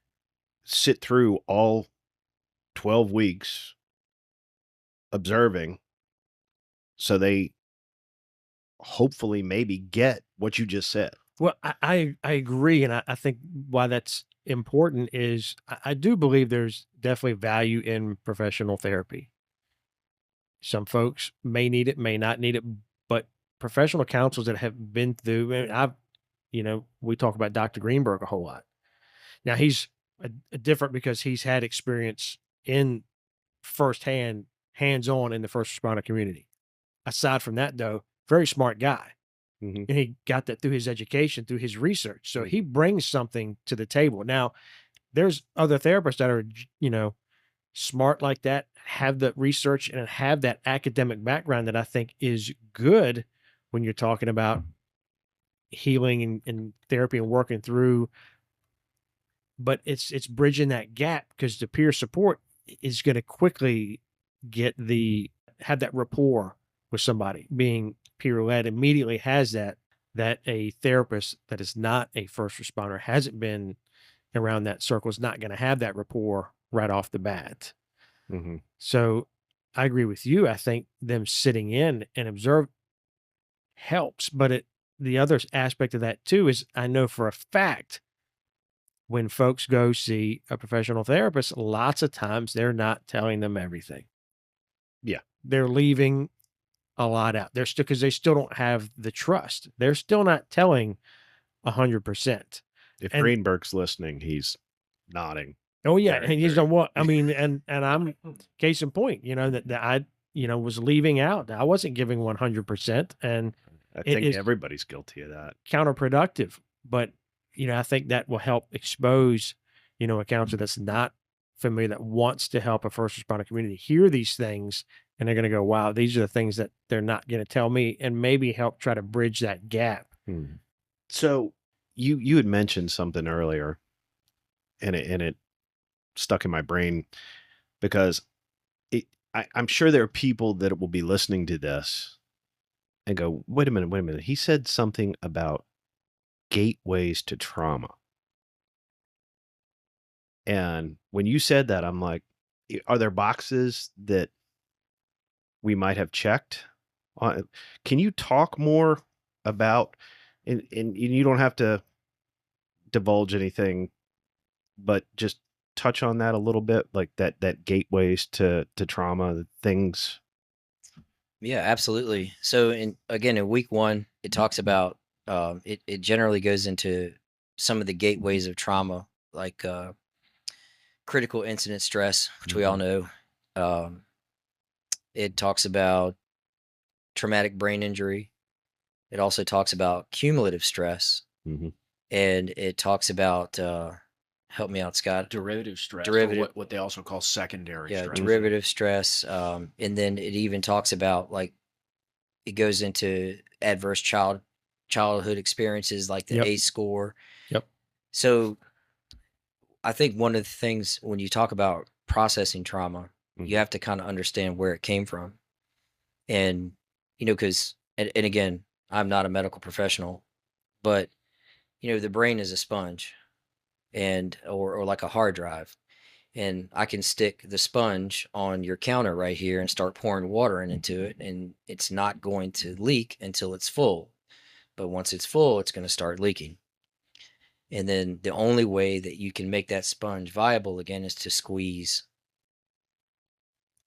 sit through all 12 weeks observing, so they hopefully maybe get what you just said. Well, I agree, and I think why that's important is I do believe there's definitely value in professional therapy. Some folks may need it, may not need it, but professional counselors that have been through, and we talk about Dr. Greenberg a whole lot. Now he's a different because he's had experience in firsthand, hands-on in the first responder community. Aside from that, though, very smart guy. Mm-hmm. And he got that through his education, through his research. So he brings something to the table. Now, there's other therapists that are, smart like that, have the research and have that academic background that I think is good when you're talking about healing and therapy and working through. But it's bridging that gap because the peer support is going to quickly have that rapport with somebody. Being peer led immediately has that a therapist that is not a first responder, hasn't been around that circle, is not going to have that rapport right off the bat. Mm-hmm. So I agree with you. I think them sitting in and observe helps, but the other aspect of that too is I know for a fact when folks go see a professional therapist, lots of times they're not telling them everything. Yeah. They're leaving a lot out. They're still, because they still don't have the trust. They're still not telling 100%. If And- Greenberg's listening, he's nodding. Oh yeah, Very, and he's very- done what? I mean, and I'm case in point. That I was leaving out. I wasn't giving 100%, and I it think is everybody's guilty of that. counterproductive. But I think that will help expose a counselor that's not familiar, that wants to help a first responder community, hear these things, and they're going to go, "Wow, these are the things that they're not going to tell me," and maybe help try to bridge that gap. So you had mentioned something earlier, and it stuck in my brain because I'm sure there are people that will be listening to this and go, wait a minute. He said something about gateways to trauma. And when you said that, I'm like, are there boxes that we might have checked? Can you talk more about, and you don't have to divulge anything, but just touch on that a little bit, like that gateways to trauma, the things. Yeah, absolutely. So in week 1, it talks about it generally goes into some of the gateways of trauma, like critical incident stress, which we all know. It talks about traumatic brain injury. It also talks about cumulative stress, Mhm. and it talks about help me out, Scott. Derivative stress, or Derivative- what they also call secondary Yeah, stress. derivative stress. And then it even talks about, like, it goes into adverse childhood experiences, like the Yep. ACE score. Yep. So I think one of the things when you talk about processing trauma, Mhm. you have to kind of understand where it came from. And, because, and again, I'm not a medical professional, but, the brain is a sponge or like a hard drive. And I can stick the sponge on your counter right here and start pouring water into it, and it's not going to leak until it's full. But once it's full, it's going to start leaking. And then the only way that you can make that sponge viable again is to squeeze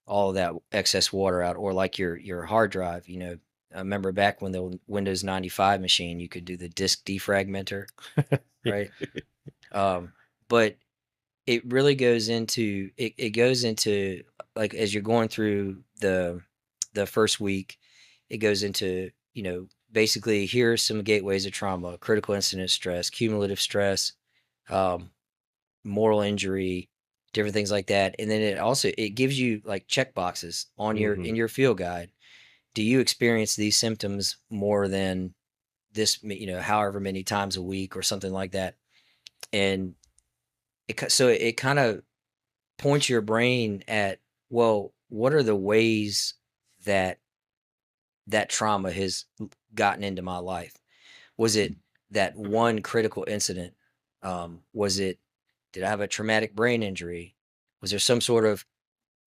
all of that excess water out, or like your hard drive. I remember back when the Windows 95 machine, you could do the disk defragmenter, right? But it really goes into it goes into, like, as you're going through the first week, it goes into, basically, here are some gateways of trauma: critical incident stress, cumulative stress, moral injury, different things like that. And then it gives you like check boxes on your Mhm. in your field guide. Do you experience these symptoms more than this, however many times a week or something like that? And so it kind of points your brain at, well, what are the ways that that trauma has gotten into my life? Was it that one critical incident? Was it, did I have a traumatic brain injury? Was there some sort of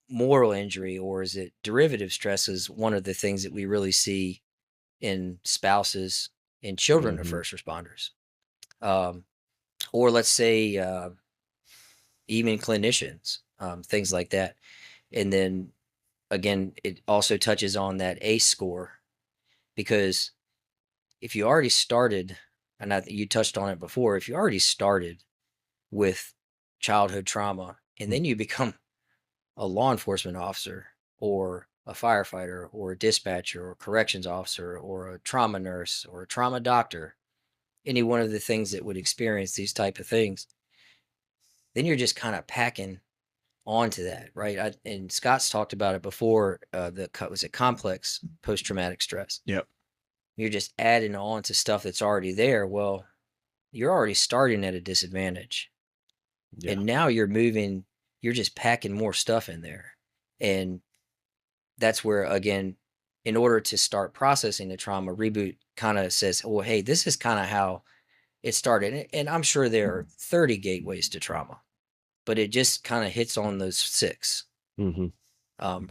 moral injury, or is it derivative stress? Is one of the things that we really see in spouses and children of Mhm. first responders. Um, or let's say even clinicians, things like that. And then again, it also touches on that ACE score, because if you already started, and you touched on it before, if you already started with childhood trauma and then you become a law enforcement officer or a firefighter or a dispatcher or corrections officer or a trauma nurse or a trauma doctor, any one of the things that would experience these type of things, then you're just kind of packing onto that, right? And Scott's talked about it before. Was it complex post-traumatic stress? Yep. You're just adding on to stuff that's already there. Well, you're already starting at a disadvantage, Yeah. and now you're just packing more stuff in there. And that's where, again, in order to start processing the trauma, Reboot kind of says, well, hey, this is kind of how it started. And I'm sure there are 30 gateways to trauma, but it just kind of hits on those 6 Mhm.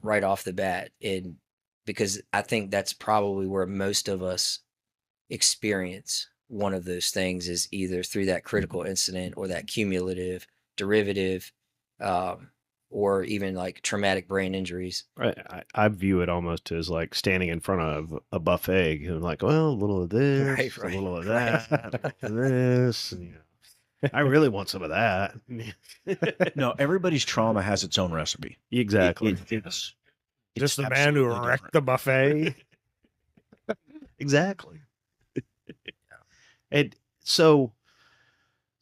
right off the bat. And because I think that's probably where most of us experience one of those things, is either through that critical incident or that cumulative derivative, um, or even like traumatic brain injuries. I view it almost as like standing in front of a buffet and like, well, a little of this, Right, a little of right. that, a little of this. And, I really want some of that. No, everybody's trauma has its own recipe. Exactly. It's Just the man who absolutely wrecked different. the buffet. Exactly. And so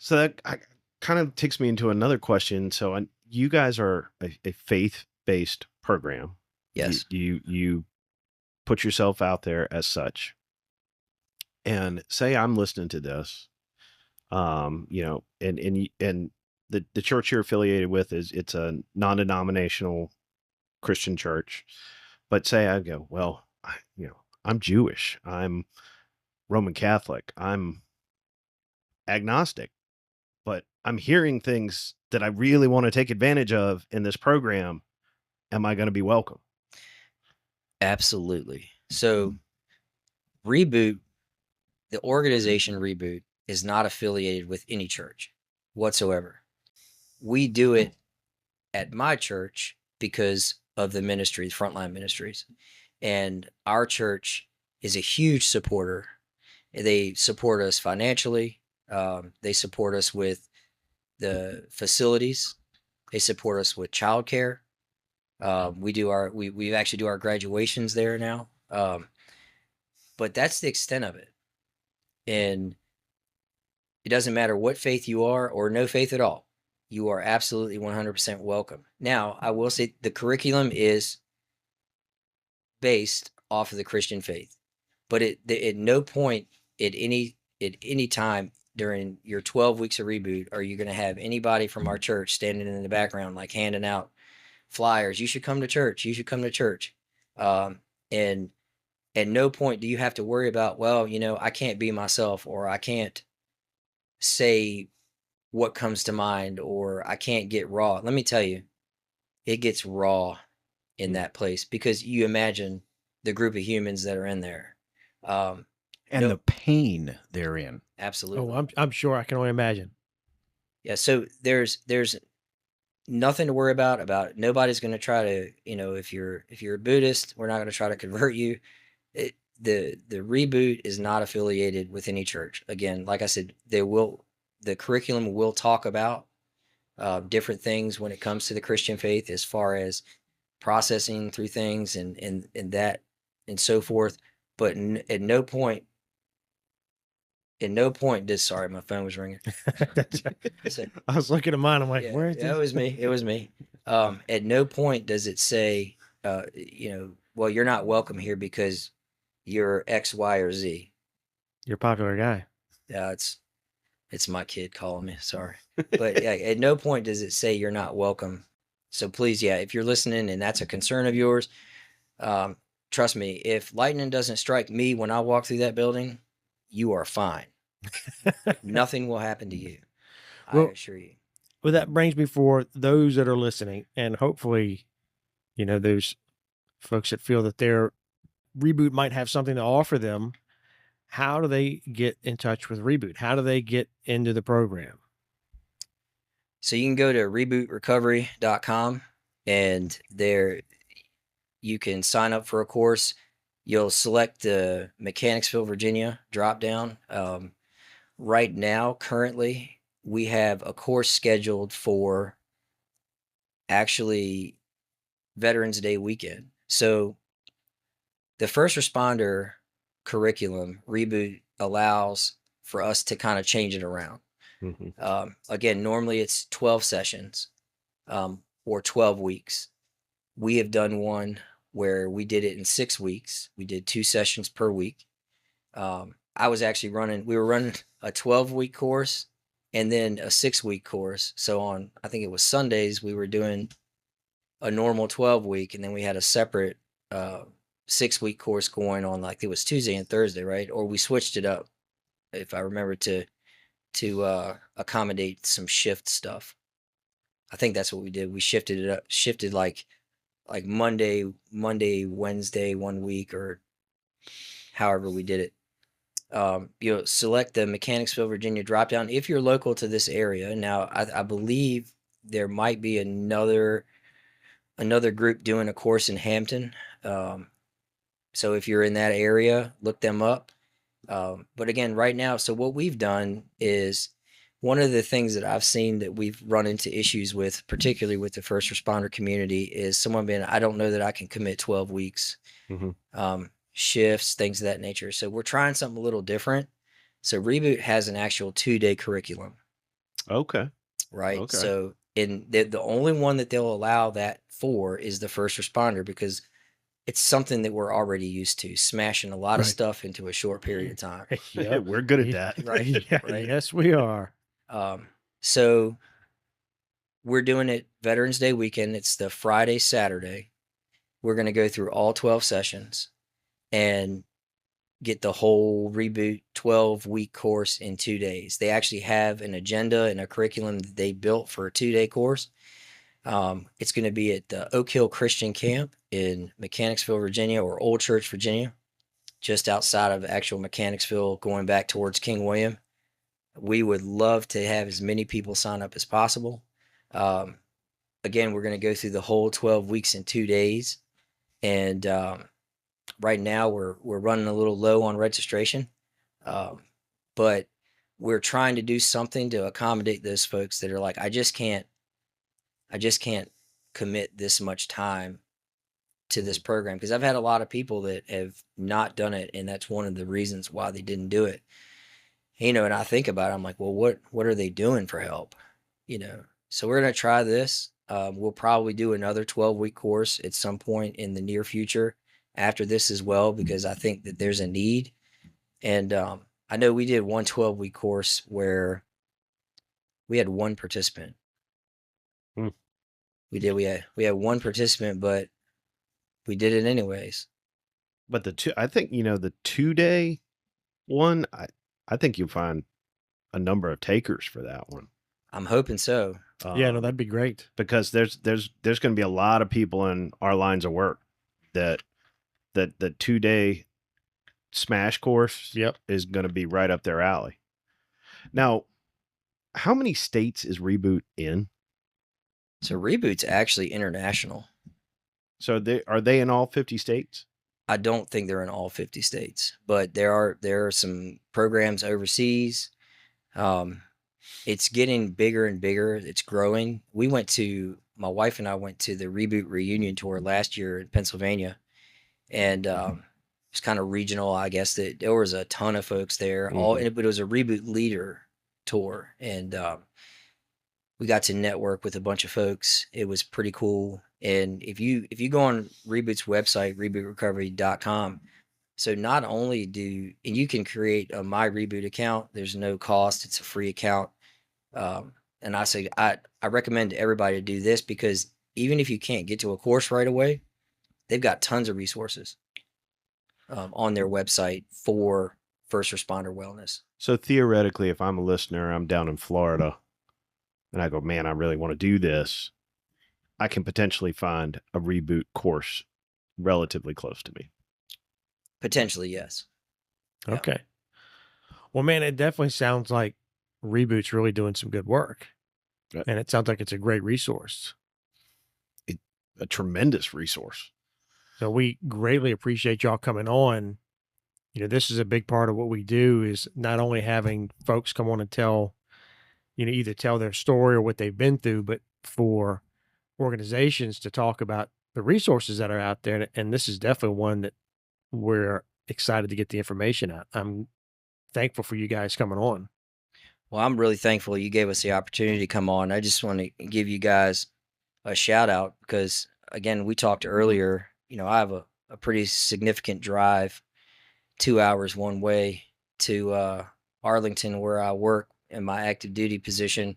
that kind of takes me into another question. So you guys are a faith-based program. Yes. You put yourself out there as such. And say I'm listening to this, and the church you're affiliated with it's a non-denominational Christian church. But say I go, well, I'm Jewish, I'm Roman Catholic, I'm agnostic, but I'm hearing things that I really want to take advantage of in this program. Am I going to be welcome? Absolutely. So Reboot, the organization Reboot, is not affiliated with any church whatsoever. We do it at my church because of the ministries, Frontline Ministries. And our church is a huge supporter. They support us financially. They support us with the facilities. They support us with childcare. We actually do our graduations there now. But that's the extent of it. And it doesn't matter what faith you are or no faith at all. You are absolutely 100% welcome. Now, I will say the curriculum is based off of the Christian faith, but at no point at any time during your 12 weeks of Reboot are you going to have anybody from our church standing in the background like handing out flyers. You should come to church. You should come to church. And at no point do you have to worry about, well, I can't be myself, or I can't say what comes to mind, or I can't get raw. Let me tell you, it gets raw in that place, because you imagine the group of humans that are in there. Um, And no, the pain therein. absolutely. Oh, I'm sure. I can only imagine. Yeah. So there's nothing to worry about. Nobody's going to try to, if you're a Buddhist, we're not going to try to convert you. The Reboot is not affiliated with any church. Again, like I said, the curriculum will talk about different things when it comes to the Christian faith, as far as processing through things and that and so forth. But at no point at no point did sorry, my phone was ringing. So, I was looking at mine. I'm like, yeah, where is yeah, this? it was me. It was me. At no point does it say, well, you're not welcome here because you're X, Y, or Z. You're a popular guy. Yeah, it's my kid calling me. Sorry, but yeah, at no point does it say you're not welcome. So please, yeah, if you're listening and that's a concern of yours, um, trust me, if lightning doesn't strike me when I walk through that building, you are fine. Nothing will happen to you. I Well, assure you. Well, that brings me for those that are listening, and hopefully, those folks that feel that their Reboot might have something to offer them. How do they get in touch with Reboot? How do they get into the program? So you can go to rebootrecovery.com and there you can sign up for a course. You'll select the Mechanicsville, Virginia drop down. Right now, currently, we have a course scheduled for actually Veterans Day weekend. So the first responder curriculum Reboot allows for us to kind of change it around. Again, normally it's 12 sessions or 12 weeks. We have done one where we did it in 6 weeks. We did 2 sessions per week. I was actually we were running a 12-week course and then a 6-week course. So on, I think it was Sundays, we were doing a normal 12-week, and then we had a separate 6-week course going on, like it was Tuesday and Thursday, right? Or we switched it up, if I remember, to accommodate some shift stuff. I think that's what we did. We shifted it up, shifted like Monday, Wednesday, 1 week, or however we did it. You'll select the Mechanicsville, Virginia drop down if you're local to this area. Now, I believe there might be another group doing a course in Hampton. So if you're in that area, look them up. But again, right now, so what we've done is one of the things that I've seen that we've run into issues with, particularly with the first responder community, is someone being, I don't know that I can commit 12 weeks, shifts, things of that nature. So we're trying something a little different. So Reboot has an actual 2-day curriculum. Okay. Right. Okay. So the only one that they'll allow that for is the first responder, because it's something that we're already used to, smashing a lot of stuff into a short period of time. Yep. We're good at that. Right. Yeah, Right. yes, we are. So we're doing it Veterans Day weekend. It's the Friday, Saturday. We're going to go through all 12 sessions and get the whole Reboot 12-week course in 2 days. They actually have an agenda and a curriculum that they built for a 2-day course. It's going to be at the Oak Hill Christian Camp in Mechanicsville, Virginia, or Old Church, Virginia, just outside of actual Mechanicsville, going back towards King William. We would love to have as many people sign up as possible. Again, we're going to go through the whole 12 weeks in 2 days. And right now we're running a little low on registration. But we're trying to do something to accommodate those folks that are like, I just can't commit this much time to this program, because I've had a lot of people that have not done it, and that's one of the reasons why they didn't do it. And I think about it, I'm like, well, what are they doing for help? So we're going to try this. We'll probably do another 12-week course at some point in the near future after this as well, because I think that there's a need. And I know we did one 12-week course where we had one participant. We had one participant, but we did it anyways. But I think, the 2-day one, I think you'll find a number of takers for that one. I'm hoping so. Yeah, no, that'd be great. Because there's going to be a lot of people in our lines of work that the 2-day smash course is going to be right up their alley. Now, how many states is Reboot in? So Reboot's actually international. So are they in all 50 states? I don't think they're in all 50 states, but there are some programs overseas. It's getting bigger and bigger. It's growing. My wife and I went to the Reboot reunion tour last year in Pennsylvania, and It's kind of regional, I guess. That there was a ton of folks there. But it was a Reboot leader tour, and we got to network with a bunch of folks. It was pretty cool. And if you go on Reboot's website, rebootrecovery.com, so not only and you can create a My Reboot account. There's no cost. It's a free account. And I recommend everybody to do this, because even if you can't get to a course right away, they've got tons of resources on their website for first responder wellness. So theoretically, if I'm a listener, I'm down in Florida, and I go, man, I really want to do this, I can potentially find a Reboot course relatively close to me. Potentially, yes. Yeah. Okay. Well, man, it definitely sounds like Reboot's really doing some good work. Right. And it sounds like it's a great resource. A tremendous resource. So we greatly appreciate y'all coming on. You know, this is a big part of what we do, is not only having folks come on and tell, you know, either tell their story or what they've been through, but for organizations to talk about the resources that are out there. And this is definitely one that we're excited to get the information out. I'm thankful for you guys coming on. Well, I'm really thankful you gave us the opportunity to come on. I just want to give you guys a shout out, because again, we talked earlier, you know, I have a pretty significant drive, 2 hours one way to Arlington, where I work in my active duty position.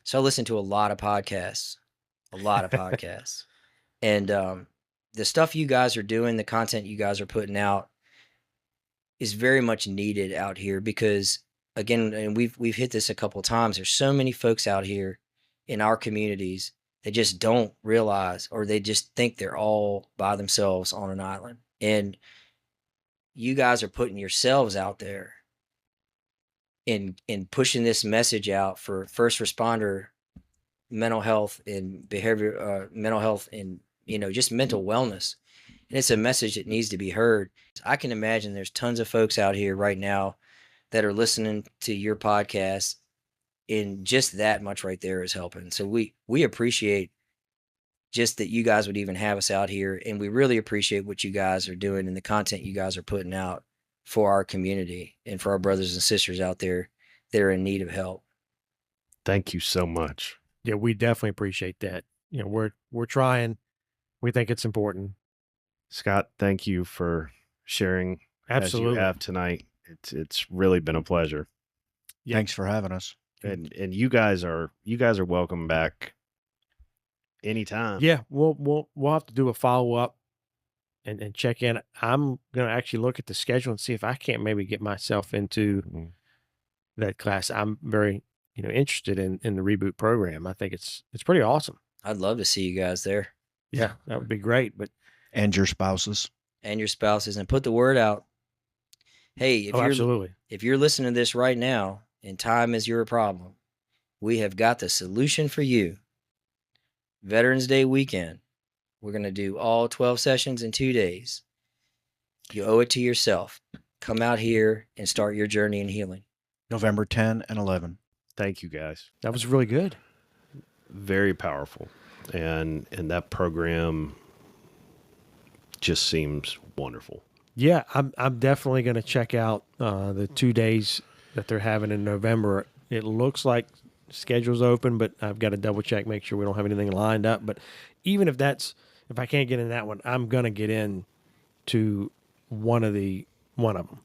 So I listen to a lot of podcasts. And the stuff you guys are doing, the content you guys are putting out, is very much needed out here, because again, and we've hit this a couple of times, there's so many folks out here in our communities that just don't realize, or they just think they're all by themselves on an island. And you guys are putting yourselves out there in pushing this message out for first responder mental health and mental health, and, you know, just mental wellness. And it's a message that needs to be heard. I can imagine there's tons of folks out here right now that are listening to your podcast, and just that much right there is helping. So we appreciate just that you guys would even have us out here, and we really appreciate what you guys are doing and the content you guys are putting out for our community and for our brothers and sisters out there that are in need of help. Thank you so much. Yeah, we definitely appreciate that. You know, we're trying. We think it's important. Scott, thank you for sharing Absolutely. as you have tonight. It's really been a pleasure. Yeah. Thanks for having us. And you guys are welcome back anytime. Yeah, we'll have to do a follow up and check in. I'm gonna actually look at the schedule and see if I can't maybe get myself into that class. I'm very, you know, interested in the Reboot program. I think it's pretty awesome. I'd love to see you guys there. Yeah, that would be great. But And your spouses. And your spouses, and put the word out. Hey, absolutely. if you're listening to this right now and time is your problem, we have got the solution for you. Veterans Day weekend. We're going to do all 12 sessions in 2 days. You owe it to yourself. Come out here and start your journey in healing. November 10 and 11. Thank you, guys. That was really good. Very powerful. And that program just seems wonderful. Yeah, I'm definitely going to check out the 2 days that they're having in November. It looks like schedule's open, but I've got to double check, make sure we don't have anything lined up. But even if I can't get in that one, I'm going to get in to one of them.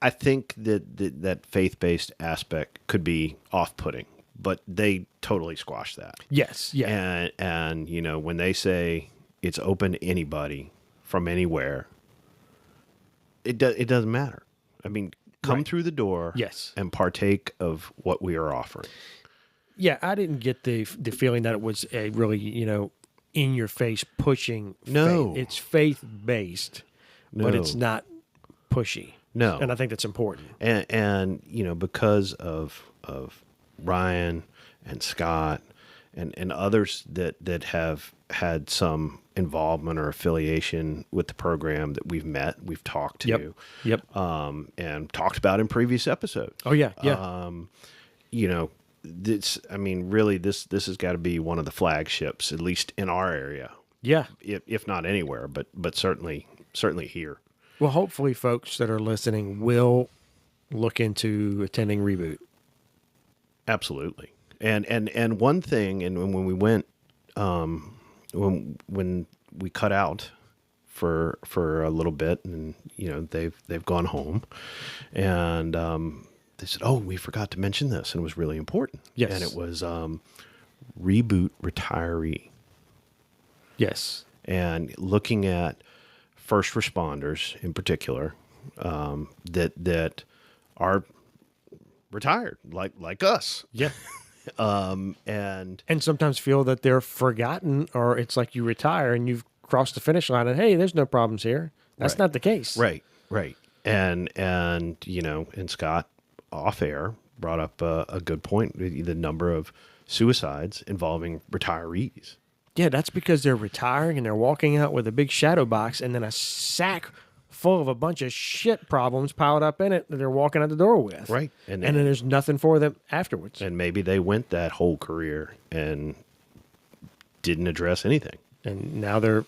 I think that faith-based aspect could be off-putting, but they totally squash that. Yes, yeah. And you know, when they say it's open to anybody from anywhere, it doesn't matter. I mean, come through the door, yes, and partake of what we are offering. Yeah, I didn't get the feeling that it was a really, you know, in your face pushing. No, faith. It's faith based, but it's not pushy. No, and I think that's important. And you know, because of Ryan and Scott and others that have had some involvement or affiliation with the program that we've talked to, and talked about in previous episodes. Oh yeah. You know, this has got to be one of the flagships, at least in our area, Yeah. if not anywhere, but certainly here. Well, hopefully folks that are listening will look into attending Reboot. Absolutely. And one thing, and when we went, when we cut out for a little bit, and they've gone home, and they said, "Oh, we forgot to mention this," and it was really important. Yes. And it was Reboot retiree, Yes. and looking at first responders in particular, that are retired like us. Yeah. And sometimes feel that they're forgotten, or it's like you retire and you've crossed the finish line and, hey, there's no problems here. That's Right. not the case. right. And and Scott off air brought up a good point, the number of suicides involving retirees. Yeah, that's because they're retiring and they're walking out with a big shadow box and then a sack full of a bunch of shit problems piled up in it that they're walking out the door with. Right. And then there's nothing for them afterwards. And maybe they went that whole career and didn't address anything. And now they're,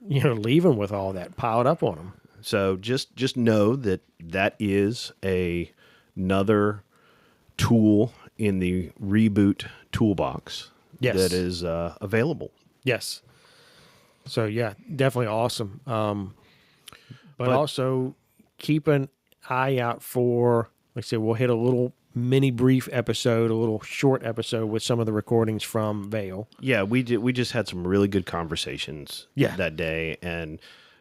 leaving with all that piled up on them. So just know that is another tool in the Reboot toolbox. Yes. That is available. Yes. So, yeah, definitely awesome. But also keep an eye out for, like I said, we'll hit a little mini brief episode, a little short episode with some of the recordings from Vail. Yeah, we just had some really good conversations that day, and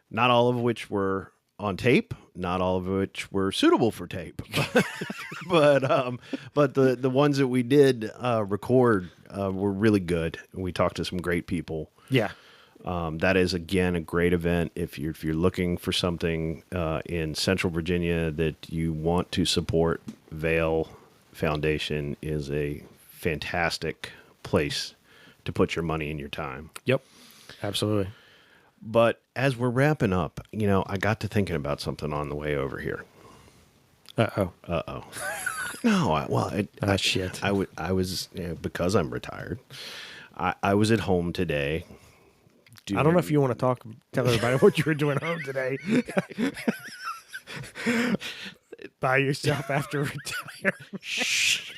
not all of which were on tape, not all of which were suitable for tape. but the ones that we did record were really good. We talked to some great people. Yeah. That is, again, a great event. If you're looking for something in Central Virginia that you want to support, Vail Foundation is a fantastic place to put your money and your time. Yep. Absolutely. But as we're wrapping up, I got to thinking about something on the way over here. Uh-oh. No, Shit. I was because I'm retired. I was at home today. I don't know if you want to tell everybody what you were doing home today. By yourself after retire. Shh.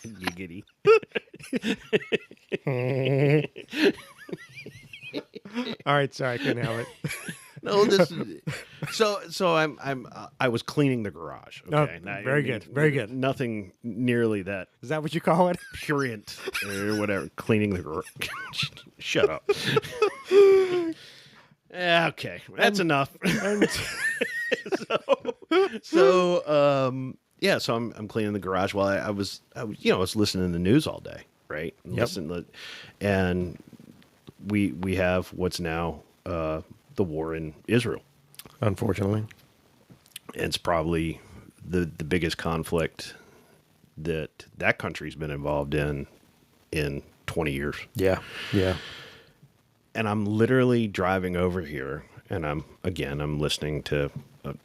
Giggity. All right, sorry, I couldn't help it. No, this is so I was cleaning the garage. Okay, Oh, very good, very good. Nothing nearly that Is that what you call it? purient or whatever. Cleaning the garage. Shut up. Yeah, okay, that's enough. So I'm cleaning the garage while I was listening to the news all day, right? And we have what's now the war in Israel. Unfortunately. It's probably the biggest conflict that country's been involved in 20 years. Yeah. Yeah. And I'm literally driving over here, and I'm listening to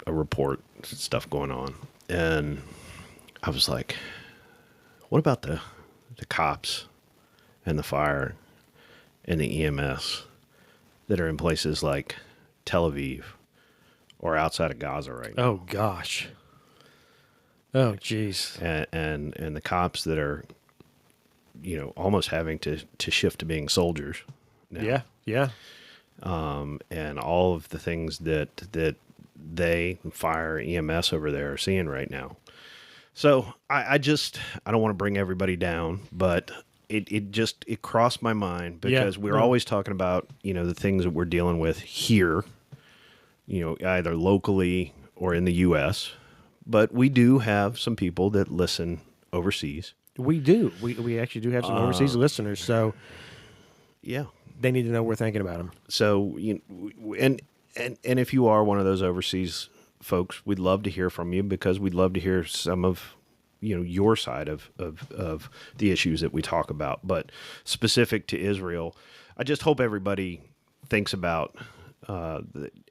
a report, stuff going on, and I was like, what about the cops and the fire and the EMS that are in places like Tel Aviv or outside of Gaza right now? Oh gosh. Oh geez. And the cops that are, almost having to shift to being soldiers now. Yeah. Yeah. And all of the things that they, fire, EMS over there are seeing right now. So I don't want to bring everybody down, but it crossed my mind because we're always talking about, the things that we're dealing with here, either locally or in the U.S., but we do have some people that listen overseas. We do. We actually do have some overseas listeners, so Yeah. they need to know we're thinking about them. So, and if you are one of those overseas folks, we'd love to hear from you because we'd love to hear some of, your side of the issues that we talk about. But specific to Israel, I just hope everybody thinks about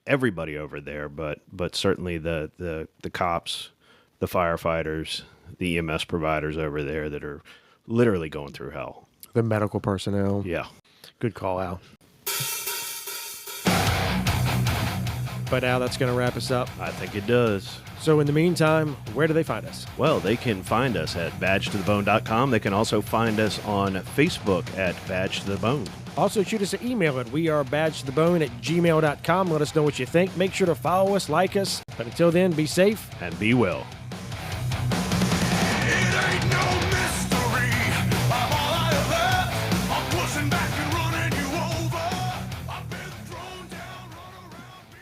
everybody over there, but certainly the cops, the firefighters, the EMS providers over there that are literally going through hell. The medical personnel. Yeah. Good call, Al. But Al, that's going to wrap us up. I think it does. So in the meantime, where do they find us? Well, they can find us at badgetothebone.com. They can also find us on Facebook at Badge to the Bone. Also, shoot us an email at wearebadgetothebone@gmail.com. Let us know what you think. Make sure to follow us, like us. But until then, be safe And be well.